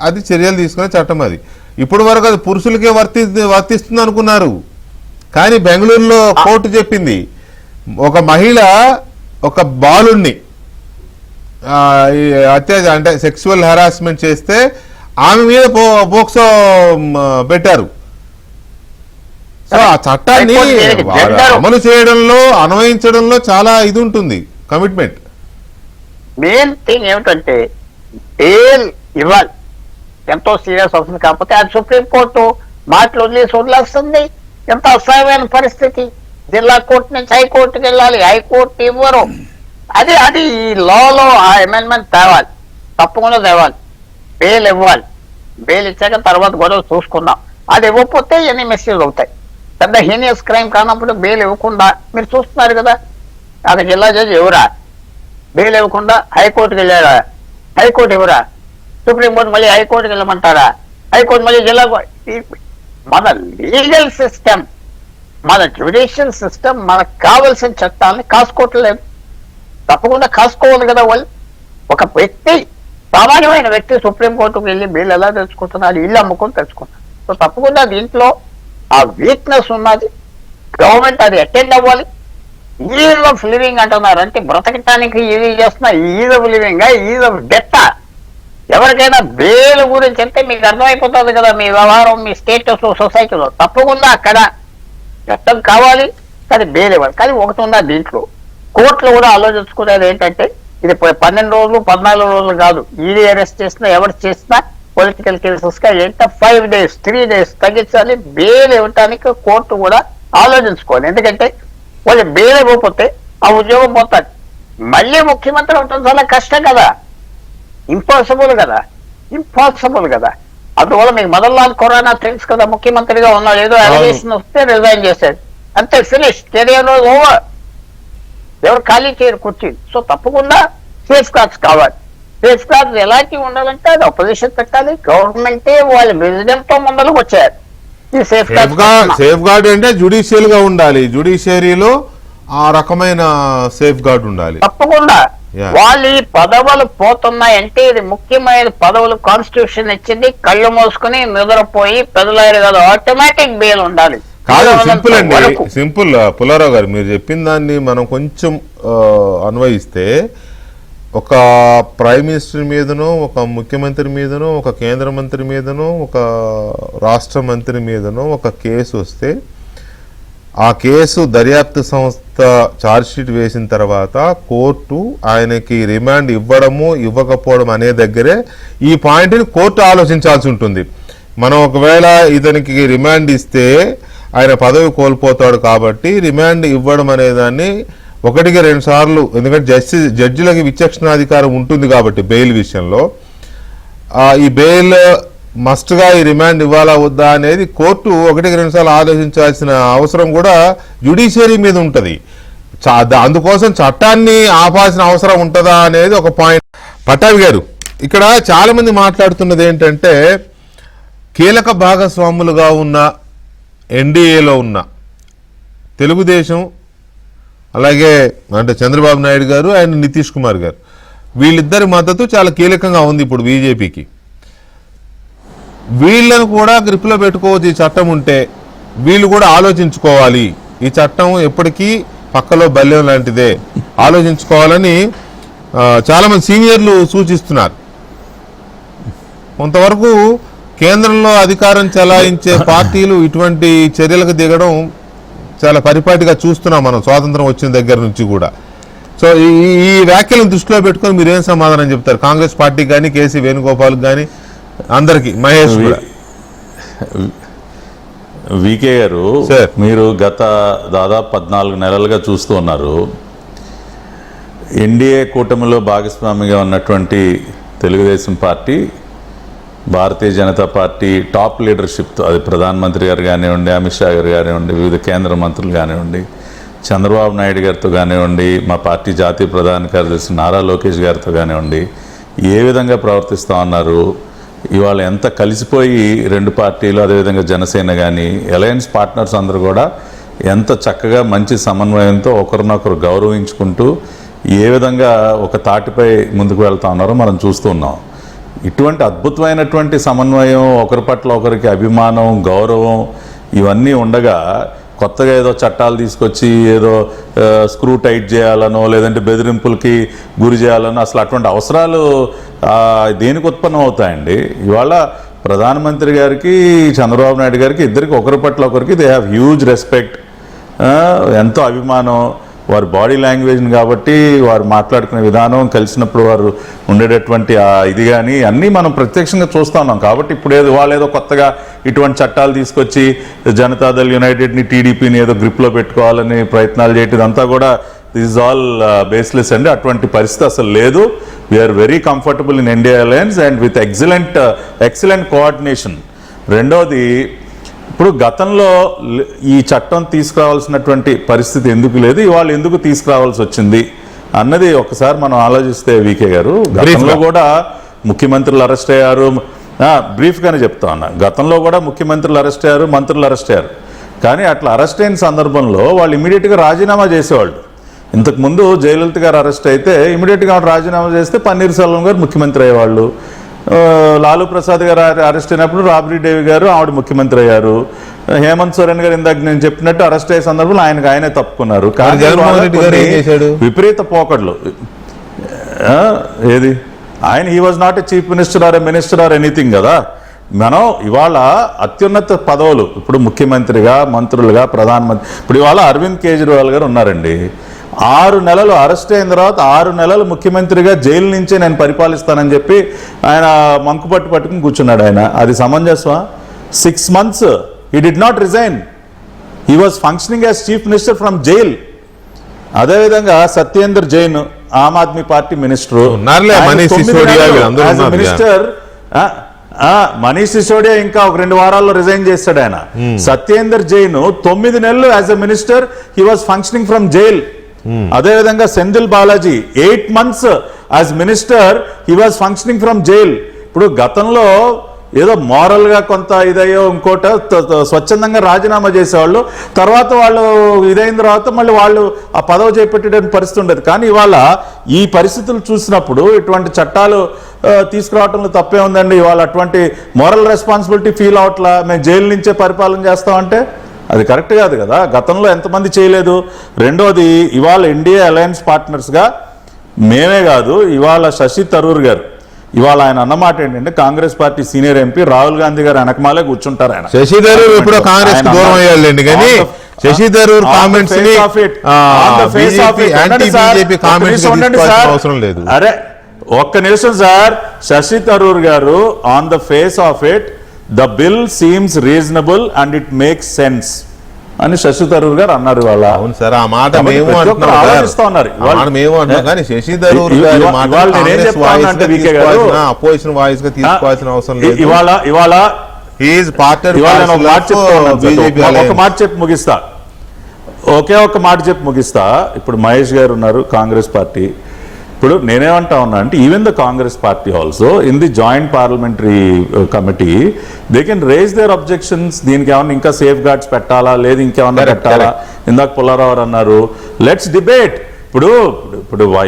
అది చర్యలు తీసుకునే చట్టం. అది ఇప్పుడు వరకు అది పురుషులకే వర్తిస్తుంది అనుకున్నారు, కానీ బెంగళూరులో కోర్టు చెప్పింది ఒక మహిళ ఒక బాలుణ్ణి అత్యాచారం అంటే సెక్సువల్ హెరాస్మెంట్ చేస్తే ఆమె మీద పోక్సో పెట్టారు. సో ఆ చట్టాన్ని అమలు చేయడంలో, అన్వయించడంలో చాలా ఇది ఉంటుంది, కమిట్మెంట్. మెయిన్ థింగ్ ఏమిటంటే బెయిల్ ఇవ్వాలి, ఎంతో సీరియస్ అవుతుంది. కాకపోతే అది సుప్రీంకోర్టు మాటలు వదిలేస్తుంది. ఎంత అసహ్యమైన పరిస్థితి. జిల్లా కోర్టు నుంచి హైకోర్టుకి వెళ్ళాలి, హైకోర్టు ఇవ్వరు. అది ఈ లాలో ఆ అమెండ్మెంట్ తేవాలి, తప్పకుండా తేవాలి. బెయిల్ ఇవ్వాలి, బెయిల్ ఇచ్చాక తర్వాత గొడవ చూసుకుందాం. అది ఇవ్వకపోతే ఇవన్నీ మెసేజ్ అవుతాయి. పెద్ద హీనియస్ క్రైమ్ కానప్పుడు బెయిల్ ఇవ్వకుండా మీరు చూస్తున్నారు కదా, అది జిల్లా జడ్జి ఎవరా బెయిల్ ఇవ్వకుండా హైకోర్టుకి వెళ్ళారా, హైకోర్టు ఎవరా, సుప్రీంకోర్టు మళ్ళీ హైకోర్టుకి వెళ్ళమంటారా, హైకోర్టు మళ్ళీ జిల్లా. మన లీగల్ సిస్టమ్, మన జ్యుడిషియల్ సిస్టమ్ మనకు కావలసిన చట్టాలని కాసుకోవట్లేదు. తప్పకుండా కాసుకోవాలి కదా వాళ్ళు. ఒక వ్యక్తి, సామాన్యమైన వ్యక్తి సుప్రీంకోర్టుకు వెళ్ళి బెయిల్ ఎలా తెచ్చుకుంటున్నారు, ఇల్లు అమ్ముకొని తెచ్చుకుంటారు. సో తప్పకుండా దీంట్లో ఆ వీక్నెస్ ఉన్నది. గవర్నమెంట్ అది అటెండ్ అవ్వాలి. ఈజ్ ఆఫ్ లివింగ్ అంటున్నారు, అంటే బ్రతకటానికి ఇది చేస్తున్నా is of living, is of death. ఎవరికైనా బెయిల్ గురించి అంటే మీకు అర్థమైపోతుంది కదా, మీ వ్యవహారం, మీ స్టేటస్ సొసైటీలో. తప్పకుండా అక్కడ చట్టం కావాలి, కానీ బెయిల్ ఇవ్వాలి. కానీ ఒకటి ఉందా దీంట్లో, కోర్టులు కూడా ఆలోచించుకునేది ఏంటంటే ఇది 12 రోజులు 14 రోజులు కాదు. ఈడీ అరెస్ట్ చేసినా ఎవరు చేసినా పొలిటికల్ కేసెస్ గా 5 days 3 days తగ్గించాలి. బెయిల్ ఇవ్వటానికి కోర్టు కూడా ఆలోచించుకోవాలి. ఎందుకంటే వాళ్ళు బెయిల్ ఇవ్వకపోతే ఆ ఉద్యోగం పోతాడు. మళ్ళీ ముఖ్యమంత్రి అవటం చాలా కష్టం కదా, ఇంపాసిబుల్ కదా, ఇంపాసిబుల్ కదా. అందువల్ల మీకు మదన్లాల్ ఖురానా తెలుసు కదా, ముఖ్యమంత్రిగా ఉన్నాడు, ఏదో అలిగేషన్ వస్తే రిజైన్ చేశాడు, అంతే, ఫినిష్, కెరియర్ ఓవర్, ఎవరు ఖాళీ చేయరు కుర్చీ. సో తప్పకుండా సేఫ్ గార్డ్స్ కావాలి. సేఫ్ గార్డ్స్ ఎలాంటివి ఉండాలంటే అది అపోజిషన్ పెట్టాలి, గవర్నమెంటే వాళ్ళ విజన్ తో ముందరకు వచ్చారు. ఈ సేఫ్ గార్డ్ అంటే జ్యుడిషియల్ గా ఉండాలి, జ్యుడిషియరీలో ఆ రకమైన సేఫ్ గార్డ్ ఉండాలి తప్పకుండా. వాళ్ళు ఈ పదవులు పోతున్నాయంటే ఇది ముఖ్యమైన పదవులు కాన్స్టిట్యూషన్ ఇచ్చింది. కళ్ళు మూసుకుని నిద్రపోయి పెదలాయరు కాదు, ఆటోమేటిక్ బెయిల్ ఉండాలి. కాదు, సింపుల్ అండి, సింపుల్. పుల్లారావు గారు మీరు చెప్పిన దాన్ని మనం కొంచెం అన్వయిస్తే, ఒక ప్రైమ్ మినిస్టర్ మీదనో, ఒక ముఖ్యమంత్రి మీదనో, ఒక కేంద్ర మంత్రి మీదనో, ఒక రాష్ట్ర మంత్రి మీదనో ఒక కేసు వస్తే, ఆ కేసు దర్యాప్తు సంస్థ ఛార్జ్షీట్ వేసిన తర్వాత కోర్టు ఆయనకి రిమాండ్ ఇవ్వడము ఇవ్వకపోవడం అనే దగ్గరే ఈ పాయింట్ని కోర్టు ఆలోచించాల్సి ఉంటుంది. మనం ఒకవేళ ఇతనికి రిమాండ్ ఇస్తే ఆయన పదవి కోల్పోతాడు కాబట్టి రిమాండ్ ఇవ్వడం అనేదాన్ని 1-2 సార్లు, ఎందుకంటే జడ్జిలకి విచక్షణాధికారం ఉంటుంది కాబట్టి బెయిల్ విషయంలో, ఈ బెయిల్ మస్ట్గా ఈ రిమాండ్ ఇవ్వాలా వద్దా అనేది కోర్టు 1-2 సార్లు ఆలోచించాల్సిన అవసరం కూడా జ్యుడిషియరీ మీద ఉంటుంది. అందుకోసం చట్టాన్ని ఆపాల్సిన అవసరం ఉంటుందా అనేది ఒక పాయింట్. పట్టాభి గారు, ఇక్కడ చాలా మంది మాట్లాడుతున్నది ఏంటంటే, కీలక భాగస్వాములుగా ఉన్న ఎన్డీఏలో ఉన్న తెలుగుదేశం, అలాగే అంటే చంద్రబాబు నాయుడు గారు అండ్ నితీష్ కుమార్ గారు, వీళ్ళిద్దరి మద్దతు చాలా కీలకంగా ఉంది ఇప్పుడు బీజేపీకి. వీళ్ళను కూడా గ్రిప్లో పెట్టుకోవచ్చు. ఈ చట్టం ఉంటే వీళ్ళు కూడా ఆలోచించుకోవాలి. ఈ చట్టం ఎప్పటికీ పక్కలో బల్యం లాంటిదే, ఆలోచించుకోవాలని చాలామంది సీనియర్లు సూచిస్తున్నారు. కొంతవరకు కేంద్రంలో అధికారం చెలాయించే పార్టీలు ఇటువంటి చర్యలకు దిగడం చాలా పరిపాటిగా చూస్తున్నాం మనం స్వాతంత్రం వచ్చిన దగ్గర నుంచి కూడా. సో ఈ వ్యాఖ్యలను దృష్టిలో పెట్టుకొని మీరేం సమాధానం చెప్తారు కాంగ్రెస్ పార్టీకి కానీ, కేసీ వేణుగోపాల్కి కానీ, అందరికీ, మహేష్ కూడా? వికే గారు, మీరు గత దాదాపు 14 నెలలుగా చూస్తూ ఉన్నారు. ఎన్డీఏ కూటమిలో భాగస్వామిగా ఉన్నటువంటి Telugu Desam party, Bharatiya Janata party top లీడర్షిప్తో, అది ప్రధానమంత్రి గారు కానివ్వండి, అమిత్ షా గారు కానివ్వండి, వివిధ కేంద్ర మంత్రులు కానివ్వండి, చంద్రబాబు నాయుడు గారితో కానివ్వండి, మా పార్టీ జాతీయ ప్రధాన కార్యదర్శి నారా లోకేష్ గారితో కానివ్వండి, ఏ విధంగా ప్రవర్తిస్తూ ఉన్నారు. ఇవాళ ఎంత కలిసిపోయి రెండు పార్టీలు, అదేవిధంగా జనసేన కానీ అలయన్స్ పార్ట్నర్స్ అందరూ కూడా ఎంత చక్కగా మంచి సమన్వయంతో ఒకరినొకరు గౌరవించుకుంటూ ఏ విధంగా ఒక తాటిపై ముందుకు వెళ్తా ఉన్నారో మనం చూస్తూ ఉన్నాం. ఇటువంటి అద్భుతమైనటువంటి సమన్వయం, ఒకరి పట్ల ఒకరికి అభిమానం, గౌరవం ఇవన్నీ ఉండగా కొత్తగా ఏదో చట్టాలు తీసుకొచ్చి ఏదో స్క్రూ టైట్ చేయాలనో లేదంటే బెదిరింపులకి గురి చేయాలనో అసలు అటువంటి అవసరాలు దేనికి ఉత్పన్నం అవుతాయండి? ఇవాళ ప్రధానమంత్రి గారికి, చంద్రబాబు నాయుడు గారికి ఇద్దరికి ఒకరి పట్ల ఒకరికి దే హ్యావ్ హ్యూజ్ రెస్పెక్ట్, ఎంతో అభిమానం. వారి బాడీ లాంగ్వేజ్ని కాబట్టి వారు మాట్లాడుకునే విధానం, కలిసినప్పుడు వారు ఉండేటటువంటి ఇది కానీ అన్నీ మనం ప్రత్యక్షంగా చూస్తూ ఉన్నాం. కాబట్టి ఇప్పుడు వాళ్ళు ఏదో కొత్తగా ఇటువంటి చట్టాలు తీసుకొచ్చి జనతాదళ్ యునైటెడ్ని, టీడీపీని ఏదో గ్రిప్లో పెట్టుకోవాలని ప్రయత్నాలు చేయటం అంతా కూడా దిస్ ఇస్ ఆల్ బేస్లెస్ అండి. అటువంటి పరిస్థితి అసలు లేదు. We are very comfortable in India alliance and with excellent coordination. రెండోది, ఇప్పుడు గతంలో ఈ చట్టం తీసుకురావాల్సినటువంటి పరిస్థితి ఎందుకు లేదు, ఇవాళ ఎందుకు తీసుకురావాల్సి వచ్చింది అన్నది ఒకసారి మనం ఆలోచిస్తే వికే గారు, గతంలో కూడా ముఖ్యమంత్రులు అరెస్ట్ అయ్యారు. బ్రీఫ్గానే చెప్తా ఉన్నా, గతంలో కూడా ముఖ్యమంత్రులు అరెస్ట్ అయ్యారు, మంత్రులు అరెస్ట్ అయ్యారు. కానీ అట్లా అరెస్ట్ అయిన సందర్భంలో వాళ్ళు ఇమీడియట్గా రాజీనామా చేసేవాళ్ళు. ఇంతకుముందు జయలలిత గారు అరెస్ట్ అయితే ఇమీడియట్గా రాజీనామా చేస్తే పన్నీర్ సెల్వం గారు ముఖ్యమంత్రి అయ్యేవాళ్ళు. లాలూ ప్రసాద్ గారు అరెస్ట్ అయినప్పుడు రాబ్రీ దేవి గారు ఆవిడ ముఖ్యమంత్రి అయ్యారు. హేమంత్ సోరెన్ గారు ఇందాక నేను చెప్పినట్టు అరెస్ట్ అయ్యే సందర్భంలో ఆయనే తప్పుకున్నారు. కానీ విపరీత పోకడ్లు ఏది ఆయన he was not a chief minister are a minister or anything కదా. మనం ఇవాళ అత్యున్నత పదవులు, ఇప్పుడు ముఖ్యమంత్రిగా, మంత్రులుగా, ప్రధానమంత్రి, ఇప్పుడు ఇవాళ అరవింద్ కేజ్రీవాల్ గారు ఉన్నారండి. 6 నెలలు అరెస్ట్ అయిన తర్వాత 6 నెలలు ముఖ్యమంత్రిగా జైలు నుంచే నేను పరిపాలిస్తానని చెప్పి ఆయన మంకుపట్టు పట్టుకుని కూర్చున్నాడు. ఆయన అది సమంజసమా? 6 months he did not resign. He was functioning as chief minister from jail. అదేవిధంగా సత్యేందర్ జైన్ ఆమ్ ఆద్మీ పార్టీ మినిస్టర్, మినిస్టర్ మనీష్ సిసోడియా ఇంకా ఒక 2 వారాల్లో రిజైన్ చేస్తాడు ఆయన. సత్యేందర్ జైన్ 9 నెలలు as a minister he was functioning from jail. అదేవిధంగా Senthil Balaji 8 months as minister he was functioning from jail. ఇప్పుడు గతంలో ఏదో మోరల్గా కొంత ఇదయ్యో ఇంకోట స్వచ్ఛందంగా రాజీనామా చేసేవాళ్ళు, తర్వాత వాళ్ళు ఇదైన తర్వాత మళ్ళీ వాళ్ళు ఆ పదవి చేపట్టే పరిస్థితి ఉండేది. కానీ ఇవాళ ఈ పరిస్థితులు చూసినప్పుడు ఇటువంటి చట్టాలు తీసుకురావటంలో తప్పే ఉందండి. ఇవాళ అటువంటి మోరల్ రెస్పాన్సిబిలిటీ ఫీల్ అవట్లా, మేము జైలు నుంచే పరిపాలన చేస్తామంటే అది కరెక్ట్ కాదు కదా. గతంలో ఎంతమంది చేయలేదు. రెండోది, ఇవాళ ఎన్డీఏ అలయన్స్ పార్ట్నర్స్గా మేమే కాదు, ఇవాళ శశి థరూర్ గారు ఇవాళ ఆయన అన్నమాట ఏంటంటే, Congress party senior MP Rahul Gandhi గారు వెనకమాలే కూర్చుంటారు. ఆయన శశి థరూర్ ఎప్పుడో కాంగ్రెస్ దూరం అయ్యాలండి, కానీ శశి థరూర్ కామెంట్స్ అవసరం లేదు. అరే ఒక్క నిమిషం సార్. శశి థరూర్ గారు on the face of it the bill seems reasonable and it makes sense అని శశి థరూర్ గారు అన్నారు. వాళ్ళ అవును సార్, ఆ మాట మేము అంటున్నాం, కానీ శశి థరూర్ అపోజిషన్ వాయిస్ గా తీసుకోవాల్సిన అవసరం లేదు. ఇవాళ ఒక మాట చెప్పి ముగిస్తా, ఒక మాట చెప్పి ముగిస్తా. ఇప్పుడు మహేష్ గారు ఉన్నారు, కాంగ్రెస్ పార్టీ. ఇప్పుడు నేనేమంటా ఉన్నా అంటే, even the Congress party also in the joint parliamentary committee they can raise their objections. దీనికి ఏమన్నా ఇంకా సేఫ్ గార్డ్స్ పెట్టాలా, లేదు ఇంకేమన్నా పెట్టాలా? ఇందాక పుల్లారావు అన్నారు, లెట్స్ డిబేట్. ఇప్పుడు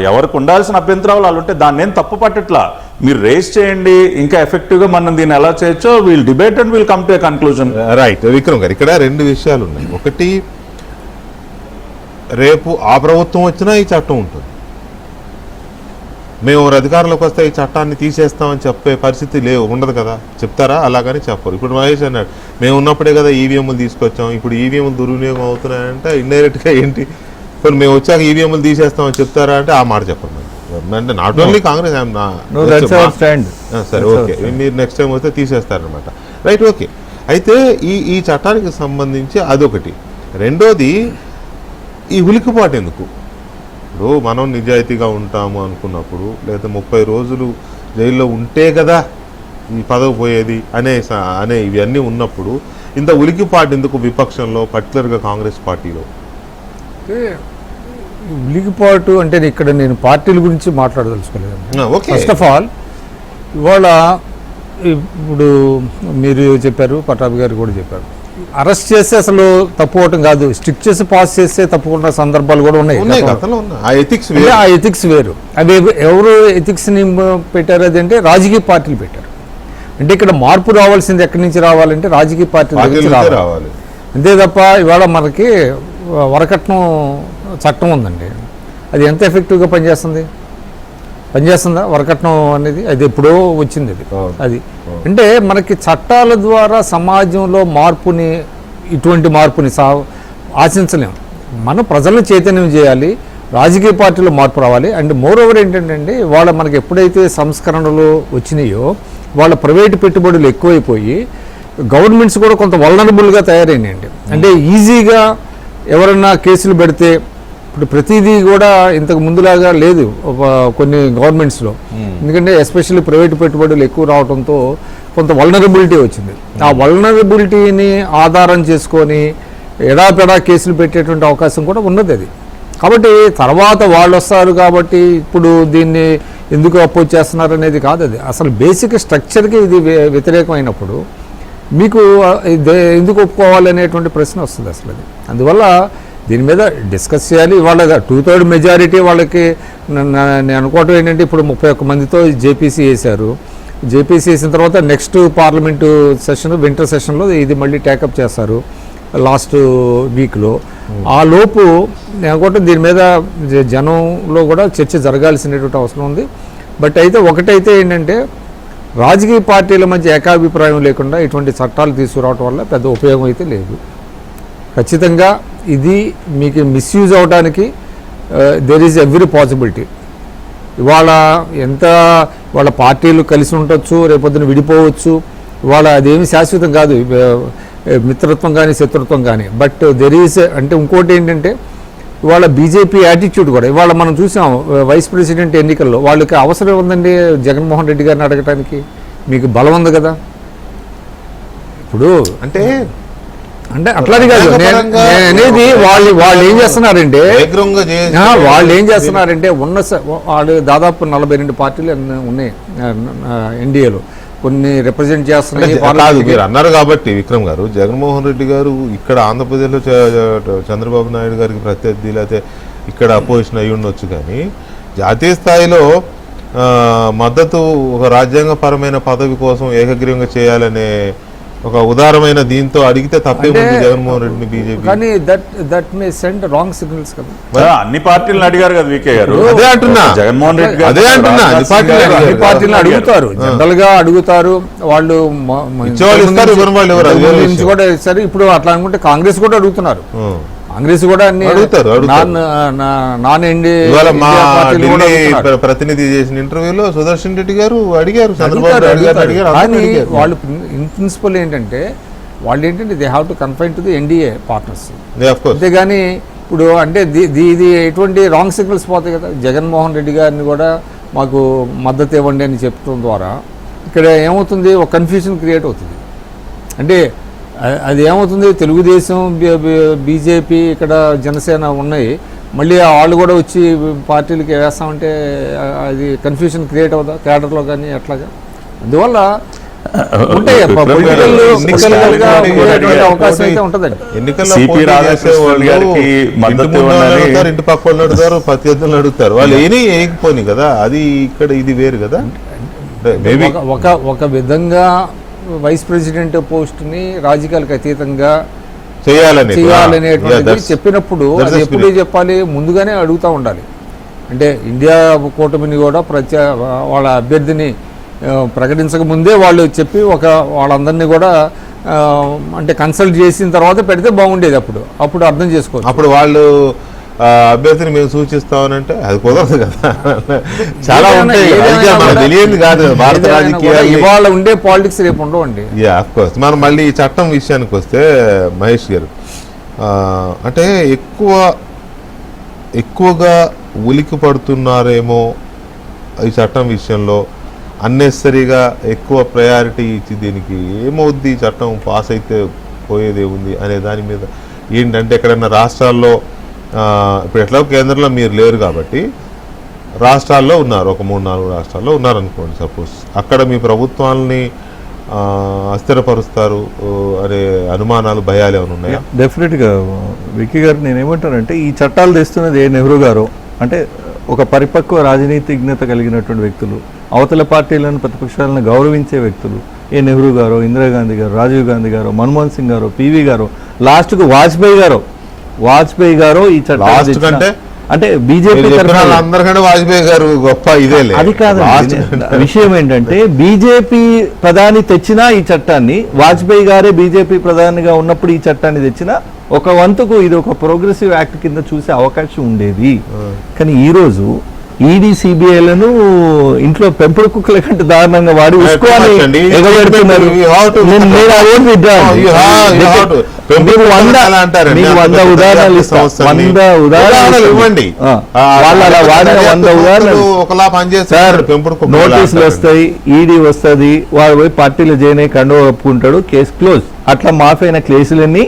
ఎవరికి ఉండాల్సిన అభ్యంతరాలు వాళ్ళు ఉంటే దాన్ని ఏం తప్పు పట్టట్లా. మీరు రేస్ చేయండి, ఇంకా ఎఫెక్టివ్గా మనం దీన్ని ఎలా చేయొచ్చో we'll debate and will come to a conclusion. Right Vikram గారు, ఇక్కడ 2 విషయాలు ఉన్నాయి. ఒకటి, రేపు ఆ ప్రభుత్వం వచ్చినా ఈ చట్టం ఉంటుంది. మేము అధికారంలోకి వస్తే ఈ చట్టాన్ని తీసేస్తామని చెప్పే పరిస్థితి ఉండదు కదా. చెప్తారా? అలాగని చెప్పరు. ఇప్పుడు మహేష్ అన్నాడు, మేము ఉన్నప్పుడే కదా ఈవీఎంలు తీసుకొచ్చాం, ఇప్పుడు ఈవీఎంలు దుర్వినియోగం అవుతున్నాయంటే ఇండైరెక్ట్గా ఏంటి, ఇప్పుడు మేము వచ్చాక ఈవీఎంలు తీసేస్తామని చెప్తారా అంటే ఆ మాట చెప్పండి. అంటే నాట్ ఓన్లీ కాంగ్రెస్, సరే ఓకే, మీరు నెక్స్ట్ టైం వస్తే తీసేస్తారనమాట. Right, okay. అయితే ఈ చట్టానికి సంబంధించి అదొకటి. రెండోది, ఈ ఉలికిపాటు ఎందుకు? ఇప్పుడు మనం నిజాయితీగా ఉంటాము అనుకున్నప్పుడు, లేదా 30 రోజులు జైల్లో ఉంటే కదా ఈ పదవి పోయేది అనే ఇవన్నీ ఉన్నప్పుడు ఇంత ఉలికిపాటు ఎందుకు విపక్షంలో, పర్టికులర్గా కాంగ్రెస్ పార్టీలో? ఉలికిపాటు అంటే ఇక్కడ నేను పార్టీల గురించి మాట్లాడదలుచుకోలేదు. ఓకే. ఫస్ట్ ఆఫ్ ఆల్, ఇవాళ ఇప్పుడు మీరు చెప్పారు, పట్టాభి గారు కూడా చెప్పారు, అరెస్ట్ చేస్తే అసలు తప్పు అవటం కాదు, స్ట్రిక్ట్ చేసి పాస్ చేస్తే తప్పుకున్న సందర్భాలు కూడా ఉన్నాయి. ఆ ఎథిక్స్ వేరు. అవి ఎవరు ఎథిక్స్ ని పెట్టారు? అది అంటే రాజకీయ పార్టీలు పెట్టారు. అంటే ఇక్కడ మార్పు రావాల్సింది ఎక్కడి నుంచి రావాలంటే రాజకీయ పార్టీల నుంచి రావాలి. అంతే తప్ప ఇవాళ మనకి వరకట్నం చట్టం ఉందండి, అది ఎంత ఎఫెక్టివ్గా పనిచేస్తుందా వరకట్నం అనేది? అది ఎప్పుడో వచ్చింది అది. అంటే మనకి చట్టాల ద్వారా సమాజంలో మార్పుని, ఇటువంటి మార్పుని ఆశించలేము. మనం ప్రజలను చైతన్యం చేయాలి, రాజకీయ పార్టీలో మార్పు రావాలి. అండ్ మోర్ ఓవర్ ఏంటంటే వాళ్ళ మనకి ఎప్పుడైతే సంస్కరణలు వచ్చినాయో వాళ్ళ ప్రైవేటు పెట్టుబడులు ఎక్కువైపోయి గవర్నమెంట్స్ కూడా కొంత వల్నరబుల్గా తయారైనాయండి. అంటే ఈజీగా ఎవరన్నా కేసులు పెడితే, ఇప్పుడు ప్రతిదీ కూడా ఇంతకు ముందులాగా లేదు కొన్ని గవర్నమెంట్స్లో. ఎందుకంటే ఎస్పెషల్లీ ప్రైవేటు పెట్టుబడులు ఎక్కువ రావడంతో కొంత వల్నరబిలిటీ వచ్చింది. ఆ వల్నరబిలిటీని ఆధారం చేసుకొని ఎడాపెడా కేసులు పెట్టేటువంటి అవకాశం కూడా ఉన్నది అది. కాబట్టి తర్వాత వాళ్ళు వస్తారు కాబట్టి ఇప్పుడు దీన్ని ఎందుకు అపోజ్ చేస్తున్నారు అనేది కాదు. అది అసలు బేసిక్ స్ట్రక్చర్కి ఇది వ్యతిరేకమైనప్పుడు మీకు ఎందుకు ఒప్పుకోవాలి అనేటువంటి ప్రశ్న వస్తుంది అసలు అది. అందువల్ల దీని మీద డిస్కస్ చేయాలి. వాళ్ళ 2/3 మెజారిటీ వాళ్ళకి నేను అనుకోవటం ఏంటంటే, ఇప్పుడు 31 మందితో జేపీసీ వేశారు. జేపీసీ వేసిన తర్వాత నెక్స్ట్ పార్లమెంటు సెషన్, వింటర్ సెషన్లో ఇది మళ్ళీ టేకప్ చేస్తారు లాస్ట్ వీక్లో. ఆ లోపు నేను అనుకోవటం దీని మీద జనంలో కూడా చర్చ జరగాల్సినటువంటి అవసరం ఉంది. బట్ అయితే ఒకటైతే ఏంటంటే, రాజకీయ పార్టీల మధ్య ఏకాభిప్రాయం లేకుండా ఇటువంటి చట్టాలు తీసుకురావటం వల్ల పెద్ద ఉపయోగం అయితే లేదు. ఖచ్చితంగా ఇది మీకు మిస్యూజ్ అవడానికి దెర్ ఈజ్ ఎవ్రీ పాసిబిలిటీ. ఇవాళ వాళ్ళ పార్టీలు కలిసి ఉండొచ్చు, రేపొద్దున విడిపోవచ్చు. ఇవాళ అదేమి శాశ్వతం కాదు, మిత్రత్వం కానీ శత్రుత్వం కానీ. బట్ దెర్ ఈజ్ అంటే ఇంకోటి ఏంటంటే, ఇవాళ బీజేపీ యాటిట్యూడ్ కూడా ఇవాళ మనం చూసాం. వైస్ ప్రెసిడెంట్ ఎన్నికల్లో వాళ్ళకి అవసరం ఉందండి జగన్మోహన్ రెడ్డి గారిని అడగటానికి. మీకు బలం ఉంది కదా. ఇప్పుడు అంటే అట్లానే కాదు అనేది. వాళ్ళు ఏం చేస్తున్నారంటే వాళ్ళు దాదాపు 42 పార్టీలు ఉన్నాయి ఎన్డీఏలో, కొన్ని రిప్రజెంట్ చేస్తున్నాయి. మీరు అన్నారు కాబట్టి విక్రమ్ గారు, జగన్మోహన్ రెడ్డి గారు ఇక్కడ ఆంధ్రప్రదేశ్లో చంద్రబాబు నాయుడు గారికి ప్రత్యర్థి లేకపోతే ఇక్కడ అపోజిషన్ అయి ఉండొచ్చు, కానీ జాతీయ స్థాయిలో మద్దతు ఒక రాజ్యాంగపరమైన పదవి కోసం ఏకగ్రీవంగా చేయాలనే ఒక ఉదారమైన దీంతో అడిగితే తప్పేముంది జగన్మోహన్ రెడ్డిని బీజేపీ? కానీ that may send wrong signals కదా. అన్ని పార్టీలను అడిగారు కదా వికే గారు. అదే అంటున్నా, జగన్మోహన్ రెడ్డి అదే అంటున్నా, అన్ని పార్టీలను అడుగుతారు, జనరల్ గా అడుగుతారు. వాళ్ళు నుంచి కూడా ఇస్తారు. ఇప్పుడు అట్లా అనుకుంటే కాంగ్రెస్ కూడా అడుగుతున్నారు. కాంగ్రెస్ కూడా అన్ని ప్రతినిధి చేసిన ఇంటర్వ్యూలో సుదర్శన్ రెడ్డి గారు అడిగారు, వాళ్ళు ఇన్ ప్రిన్సిపల్ ఏంటంటే they have to confine to the NDA partners. అంతేగాని ఇప్పుడు అంటే ఇది ఎటువంటి రాంగ్ సిగ్నల్స్ పోతాయి కదా. జగన్మోహన్ రెడ్డి గారిని కూడా మాకు మద్దతు ఇవ్వండి అని చెప్పడం ద్వారా ఇక్కడ ఏమవుతుంది, ఒక కన్ఫ్యూజన్ క్రియేట్ అవుతుంది. అంటే అది ఏమవుతుంది, తెలుగుదేశం బీజేపీ ఇక్కడ జనసేన ఉన్నాయి, మళ్ళీ వాళ్ళు కూడా వచ్చి పార్టీలకి వేస్తామంటే అది కన్ఫ్యూజన్ క్రియేట్ అవుతా కేడర్లో కానీ అట్లాగా. అందువల్ల అవకాశం అయితే ఉంటుందండి. ఇంటి పక్క వాళ్ళు అడుగుతారు, ప్రత్యర్థులు అడుగుతారు, వాళ్ళు ఏని వేయకపోయి కదా. అది ఇక్కడ ఇది వేరు కదా. మేబీ ఒక విధంగా వైస్ ప్రెసిడెంట్ పోస్ట్ని రాజకీయాలకు అతీతంగా చేయాలనేటువంటిది చెప్పినప్పుడు అది ఎప్పుడు చెప్పాలి, ముందుగానే అడుగుతూ ఉండాలి. అంటే ఇండియా కూటమిని కూడా వాళ్ళ అభ్యర్థిని ప్రకటించక ముందే వాళ్ళు చెప్పి వాళ్ళందరినీ కూడా అంటే కన్సల్ట్ చేసిన తర్వాత పెడితే బాగుండేది. అప్పుడు అర్థం చేసుకోవచ్చు. అప్పుడు వాళ్ళు అభ్యర్థిని మేము సూచిస్తామనంటే అది కుదరదు కదా. చాలా ఉంటాయి, తెలియదు కాదు భారత రాజకీయాలు. ఇవాళ ఉండే పాలిటిక్స్ రేపు ఉండవండి. Of course. మనం మళ్ళీ ఈ చట్టం విషయానికి వస్తే మహేష్ గారు, అంటే ఎక్కువగా ఉలికి పడుతున్నారేమో ఈ చట్టం విషయంలో, అన్నెసరీగా ఎక్కువ ప్రయారిటీ ఇచ్చి దీనికి ఏమవుద్ది, ఈ చట్టం పాస్ అయితే పోయేదే ఉంది అనే దాని మీద ఏంటంటే, ఎక్కడన్నా రాష్ట్రాల్లో ఇప్పుడు ఎట్లా కేంద్రంలో మీరు లేరు కాబట్టి రాష్ట్రాల్లో ఉన్నారు, ఒక 3-4 రాష్ట్రాల్లో ఉన్నారనుకోండి సపోజ్, అక్కడ మీ ప్రభుత్వాలని అస్థిరపరుస్తారు అనే అనుమానాలు, భయాలు ఏమైనా ఉన్నాయా? డెఫినెట్గా విక్కీ గారు, నేనేమంటానంటే ఈ చట్టాలు తెస్తున్నది నెహ్రూ గారు అంటే ఒక పరిపక్వ రాజనీతిజ్ఞత కలిగినటువంటి వ్యక్తులు, అవతల పార్టీలను ప్రతిపక్షాలను గౌరవించే వ్యక్తులు, నెహ్రూ గారు, ఇందిరాగాంధీ గారు, రాజీవ్ గాంధీ గారు, మన్మోహన్ సింగ్ గారు, పివి గారు, లాస్ట్కు వాజ్పేయి గారు ఈ చట్టం అంటే బీజేపీ అందరికంటే వాజ్పేయి గారు గొప్ప ఇదే. అది కాదు విషయం ఏంటంటే, బీజేపీ ప్రధాని తెచ్చినా ఈ చట్టాన్ని, వాజ్పేయి గారే బీజేపీ ప్రధానిగా ఉన్నప్పుడు ఈ చట్టాన్ని తెచ్చినా ఒక వంతుకు ఇది ఒక ప్రోగ్రెసివ్ యాక్ట్ కింద చూసే అవకాశం ఉండేది. కానీ ఈరోజు ఈడీ సిబిఐలను ఇంట్లో పెంపుడు కుక్కల కంటే దారుణంగా వాడి ఎగబెడుతున్నారు. నోటీసులు వస్తాయి, ఈడీ వస్తుంది, వాడు పోయి పార్టీలో జాయిన్ అయ్యి కండువా ఒప్పుకుంటాడు, కేసు క్లోజ్. అట్లా మాఫీ అయిన కేసులన్నీ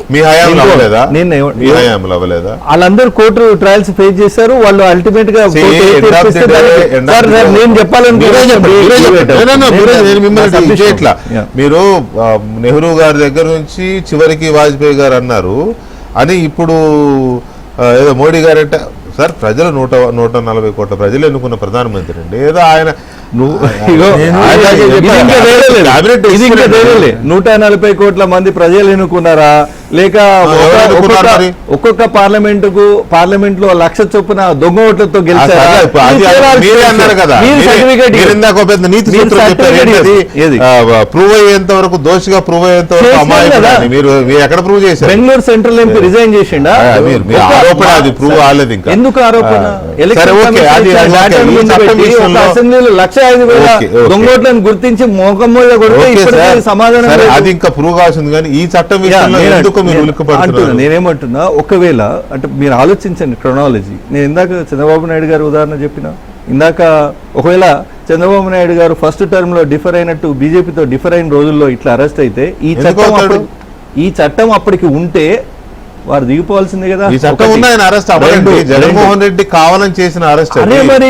వాళ్ళందరూ కోర్టు ట్రయల్స్ ఫేస్ చేశారు. వాళ్ళు అల్టిమేట్ గా నేను మీరు నెహ్రూ గారి దగ్గర నుంచి చివరికి వాజ్పేయి గారు అన్నారు అని ఇప్పుడు ఏదో మోడీ గారంటే, సార్ ప్రజలు 140 కోట్ల ప్రజలు ఎన్నుకున్న ప్రధానమంత్రి అండి, ఏదో ఆయన 140 కోట్ల మంది ప్రజలు ఎన్నుకున్నారా, లేక ఒక్కొక్క పార్లమెంట్ లో 1,00,000 చొప్పున దొంగ ఓట్లతో గెలిచారా? ప్రూవ్ అయ్యేంత వరకు, దోషిగా ప్రూవ్ అయ్యేంత వరకు మీరు ఎక్కడ ప్రూవ్ చేశారు? బెంగళూరు సెంట్రల్ ఎంపీ రిజైన్ చేసిండా? ఆరోపణ అది ప్రూవ్ అవ్వలేదు ఇంకా. ఎందుకు ఆరోపణ? అసెంబ్లీలో 1,05,000 దొంగోట్లను గుర్తించి మోకం మీద కొడితే సమాధానం అది ఇంకా ప్రూవ్ కావాల్సింది. కానీ ఈ చట్టం విషయంలో నేనేమంటున్నా, ఒకవేళ అంటే మీరు ఆలోచించండి క్రొనాలజీ. నేను ఇందాక చంద్రబాబు నాయుడు గారు ఉదాహరణ చెప్పిన, ఒకవేళ చంద్రబాబు నాయుడు గారు ఫస్ట్ టర్మ్ లో డిఫర్ అయినట్టు బీజేపీతో డిఫర్ అయిన రోజుల్లో ఇట్లా అరెస్ట్ అయితే ఈ చట్టం అప్పటికి ఉంటే వారు దిగిపోవాల్సిందే కదా. జగన్మోహన్ రెడ్డి కావాలని చేసిన అరెస్ట్. అదే మరి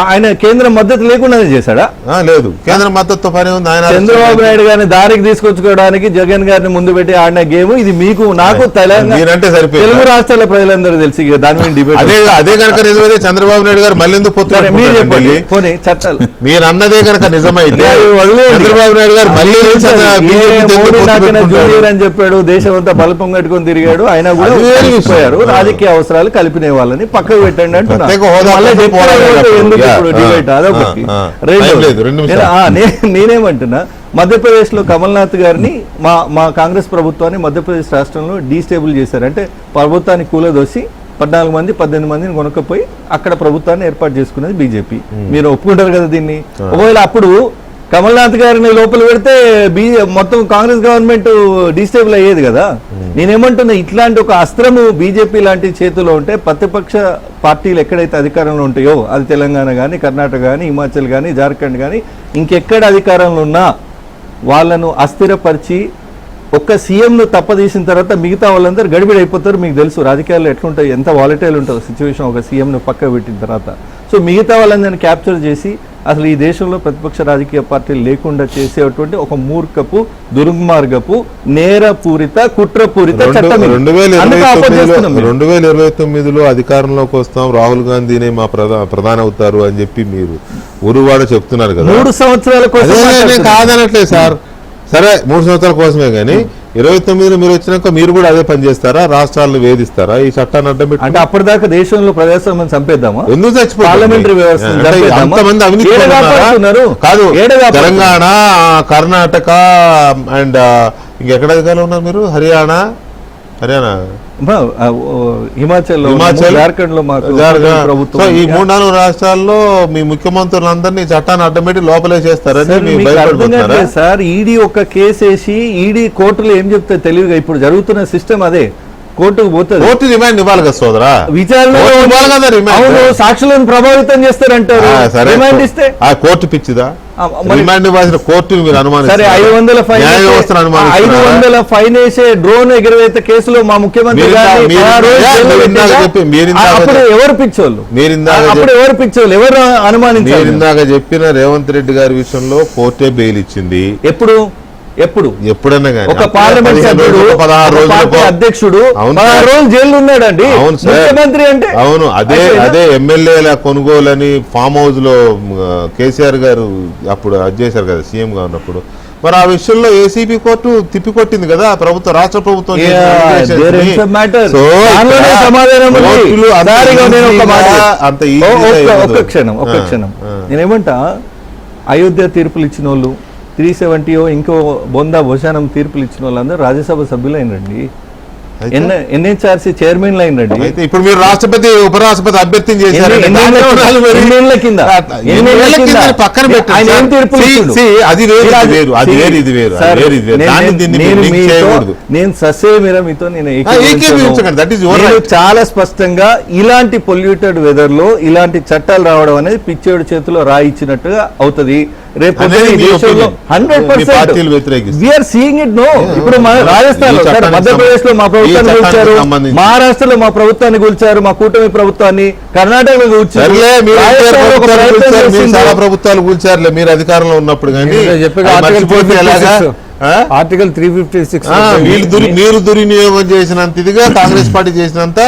ఆయన కేంద్ర మద్దతు లేకుండానే చేశాడా? లేదు, కేంద్ర మద్దతు పని ఉంది. ఆయన చంద్రబాబు నాయుడు గారిని దారికి తీసుకొచ్చుకోవడానికి జగన్ గారిని ముందు పెట్టి ఆడిన గేమ్ ఇది. మీకు నాకు తెలంగాణ తెలుగు రాష్ట్రాల ప్రజలందరూ తెలిసి దాని మీద డిబేట్. అదే కనుక నిజమైతే చంద్రబాబు నాయుడు గారు మళ్ళీ ఎందుకు పోతున్నారు? మీరు చెప్పండి, పోనీ చట్టాలు మీరు అన్నదే కనుక నిజమైతే చంద్రబాబు నాయుడు గారు మళ్ళీ జూనియర్ అని చెప్పాడు, దేశం అంతా బలపం కట్టుకొని తిరిగాడు, ఆయన కూడా రాజకీయ అవసరాలు కలిపిన వాళ్ళని పక్కకు పెట్టండి అంటున్నా. నేనేమంటున్నా, మధ్యప్రదేశ్ లో కమల్నాథ్ గారిని మా కాంగ్రెస్ ప్రభుత్వాన్ని మధ్యప్రదేశ్ రాష్ట్రంలో డీస్టేబుల్ చేశారు. అంటే ప్రభుత్వాన్ని కూలదోసి 14 మంది 18 మందిని కొనుక్కపోయి అక్కడ ప్రభుత్వాన్ని ఏర్పాటు చేసుకున్నది బీజేపీ. మీరు ఒప్పుకుంటారు కదా దీన్ని? ఒకవేళ అప్పుడు కమల్నాథ్ గారిని లోపల పెడితే మొత్తం కాంగ్రెస్ గవర్నమెంట్ డిస్టేబుల్ అయ్యేది కదా. నేనేమంటున్నా, ఇట్లాంటి ఒక అస్త్రము బీజేపీ లాంటి చేతిలో ఉంటే ప్రతిపక్ష పార్టీలు ఎక్కడైతే అధికారంలో ఉంటాయో, అది తెలంగాణ కానీ, కర్ణాటక కానీ, హిమాచల్ కానీ, జార్ఖండ్ కానీ, ఇంకెక్కడ అధికారంలో ఉన్నా వాళ్ళను అస్థిరపరిచి ఒక్క సీఎంను తప్పదీసిన తర్వాత మిగతా వాళ్ళందరూ గడిబిడి అయిపోతారు. మీకు తెలుసు రాజకీయాల్లో ఎట్లుంటాయి, ఎంత వాలటైల్ ఉంటుందో సిచ్యువేషన్ ఒక సీఎంను పక్క పెట్టిన తర్వాత. సో మిగతా వాళ్ళందరినీ క్యాప్చర్ చేసి అసలు ఈ దేశంలో ప్రతిపక్ష రాజకీయ పార్టీలు లేకుండా చేసేటువంటి ఒక మూర్ఖపు దుర్మార్గపు నేరపూరిత కుట్రపూరిత చట్టం ఇది. అందుకే ఆపోజ్ చేస్తున్నాం మేము. 2029లో అధికారంలోకి వస్తాం, రాహుల్ గాంధీనే మా ప్రధాన అవుతారు అని చెప్పి మీరు ఉరువాడ చెప్తున్నారు కదా. 3 సంవత్సరాల కోసం అదే నేను మాట్లాడుతున్నాం. కాదనట్లేదు సార్, సరే 3 సంవత్సరాల కోసమే కానీ 29లో మీరు వచ్చినాక మీరు కూడా అదే పని చేస్తారా? రాష్ట్రాలను వేధిస్తారా? ఈ చట్టాన్ని అడ్డం పెట్టి అంటే అప్పటిదాకా దేశంలో ప్రజాస్వామ్యం చంపేద్దామా? ఎందుకు చచ్చిపోతుంది? పార్లమెంటరీ వ్యవస్థను అంటే చంపేద్దామా? అంతమంది అవినీతి ఏడ ఉన్నారా? కాపాడుతున్నారు? కాదు, ఏడ కాపాడుతున్నారు? తెలంగాణ, కర్ణాటక అండ్ ఇంకెక్కడ అధికారులు ఉన్నారు మీరు? హర్యానా హిమాచల్ జార్ఖండ్ లో మాకు జార్ఖండ్. ప్రభుత్వం సో ఈ ఉంది. 3-4 రాష్ట్రాల్లో మీ ముఖ్యమంత్రులందరినీ చట్టాన్ని అడ్డం పెట్టి లోపలే చేస్తారని సార్, మీ మీకు అర్థం భయపడుతున్నారా? కావట్లేదు సార్, ఈడీ ఒక కేసు వేసి ఈడీ కోర్టులో ఏం చెప్తే తెలివిగా ఇప్పుడు జరుగుతున్న సిస్టమ్ అదే, కోర్టుకు పోతుంది, కోర్టు రిమాండ్ ఇవ్వాలి కదా సోదరా. విచారణ కోర్టు ఇవ్వాలి కదా రిమాండ్. అవును, సాక్షులను ప్రభావితం చేస్తారంటారు. సరే, రిమాండ్ ఇస్తే ఆ కోర్టు పిచ్చిదా? మరి- రిమాండ్ ఇవ్వాల్సిన కోర్టుని మీరు సరే, అనుమానిస్తారు. 500 ఫైన్ న్యాయ వ్యవస్థను అనుమానిస్తున్నారా? 500 ఫైన్ వేసే డ్రోన్ ఎగురవేత కేసులో మా ముఖ్యమంత్రి మీరు గారిని ఇందాక- 16 రోజులు జైల్లో మీరు ఇందాక పెట్టారా? చెప్పి- మీరు ఇందాక అప్పుడు ఎవరు పిచ్చోళ్ళు? మీరు ఇందాక అప్పుడు ఎవరు పిచ్చోళ్ళు? ఎవరు మీరు అనుమానించారు? ఇందాక చెప్పిన రేవంత్ రెడ్డి గారి విషయంలో కోర్టే బెయిల్ ఇచ్చింది. ఎప్పుడు ఎప్పుడన్నా కానీ ఒక పార్లమెంట్ సభ్యుడు, 16 ఒక పార్టీ రోజులు అధ్యక్షుడు అవును 16 రోజులు జైలు ఉన్నాడండి. అవును సార్. ముఖ్యమంత్రి అంటే అవును, అదే ఎమ్మెల్యేల కొనుగోలని ఫామ్ హౌస్ లో కేసీఆర్ గారు అప్పుడు అది చేశారు కదా సీఎం గా ఉన్నప్పుడు. మరి ఆ విషయంలో ఏసీబీ కోర్టు తిప్పికొట్టింది కదా ప్రభుత్వం, రాష్ట్ర ప్రభుత్వం చేసిన allegations there ని. is a matter. So, దానిలోనే సమాధానం ఉంది. కోర్టులు అంత దారిగా నేను ఒక మాట easy-గా, అంత easy-గా ఒక్క ఇవ్వదు. క్షణం నేనేమంటా, అయోధ్య తీర్పులు ఇచ్చిన వాళ్ళు 370 ఇంకో బొందా భోజనం తీర్పులు ఇచ్చిన వాళ్ళందరూ రాజ్యసభ సభ్యులు అయినండి, ఎన్హెచ్ఆర్సీ చైర్మన్ అయినండి. అయితే ఇప్పుడు మీరు రాష్ట్రపతి ఉపరాష్ట్రపతి అభ్యర్థిని చేశారు. ఎన్నేళ్ల కింద పక్కన ఆయన ఏం తీర్పులు ఇచ్చిండు? అది వేరు, అది వేరు, అది వేరు, ఇది వేరు, అది వేరు, ఇది వేరు. దాన్ని దీన్ని మీరు link చేయకూడదు. నేను ససేమిరా మీతో నేను ఏకీభవించకండి. That is your నేను right. చాలా స్పష్టంగా ఇలాంటి పొల్యూటెడ్ వెదర్ లో ఇలాంటి చట్టాలు రావడం అనేది పిచ్చేడు చేతిలో రాయిచ్చినట్టుగా అవుతుంది. రేపు అనేది మీ opinion. 100% మీ పార్టీలు వ్యతిరేకిస్తారు. We are seeing it. నో, ఇప్పుడు మన రాజస్థాన్ లో, ఈ చట్టానికి మధ్యప్రదేశ్ లో మా ప్రభుత్వాన్ని చట్టానికి కూల్చారు, సంబంధించి. మహారాష్ట్రలో మా ప్రభుత్వాన్ని కూల్చారు, మా కూటమి ప్రభుత్వాన్ని, కర్ణాటకలో కూల్చారు, సర్లే, మీరు రాజస్థాన్లో ఒక ప్రభుత్వాలు ప్రయత్నం కూల్చారు, మీరు చేసింది. చాలా ప్రభుత్వాలు కూల్చారులే మీరు అధికారంలో ఉన్నప్పుడు. కానీ నేను చెప్పాక అది మర్చిపోతే ఎలాగా? ఆర్టికల్ 356 మీరు దుర్వినియోగం చేసినంత ఇదిగా కాంగ్రెస్ పార్టీ చేసినంత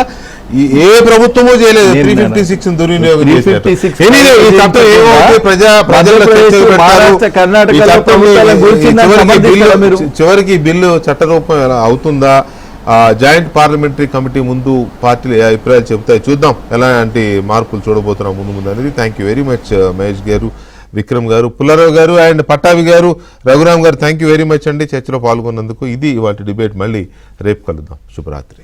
ఏ ప్రభుత్వమూ చేయలేదు. 356 దుర్వినియోగం చేసినట్టు. 356 Anyway, ఈ చట్టం ఏమవుతుంది? ప్రజల చర్చకు పెడతారు. మహారాష్ట్ర, కర్ణాటకలో ఈ చట్టం ప్రభుత్వాలను గురించిందని చివరికి సమర్థిస్తారా మీరు? చివరికి ఈ బిల్లు చట్టరూపం ఎలా అవుతుందా? జాయింట్ పార్లమెంటరీ కమిటీ ముందు పార్టీలు ఏ అభిప్రాయాలు చెబుతాయి, చూద్దాం ఎలాంటి మార్పులు చూడబోతున్నాం ముందు అనేది. Thank you very much Mahesh గారు, విక్రమ్ గారు, పుల్లారావు గారు అండ్ పట్టాభి గారు, రఘురామ్ గారు, థ్యాంక్ యూ వెరీ మచ్ అండి చర్చలో పాల్గొన్నందుకు. ఇది ఇవాళ డిబేట్. మళ్ళీ రేపు కలుద్దాం. శుభరాత్రి.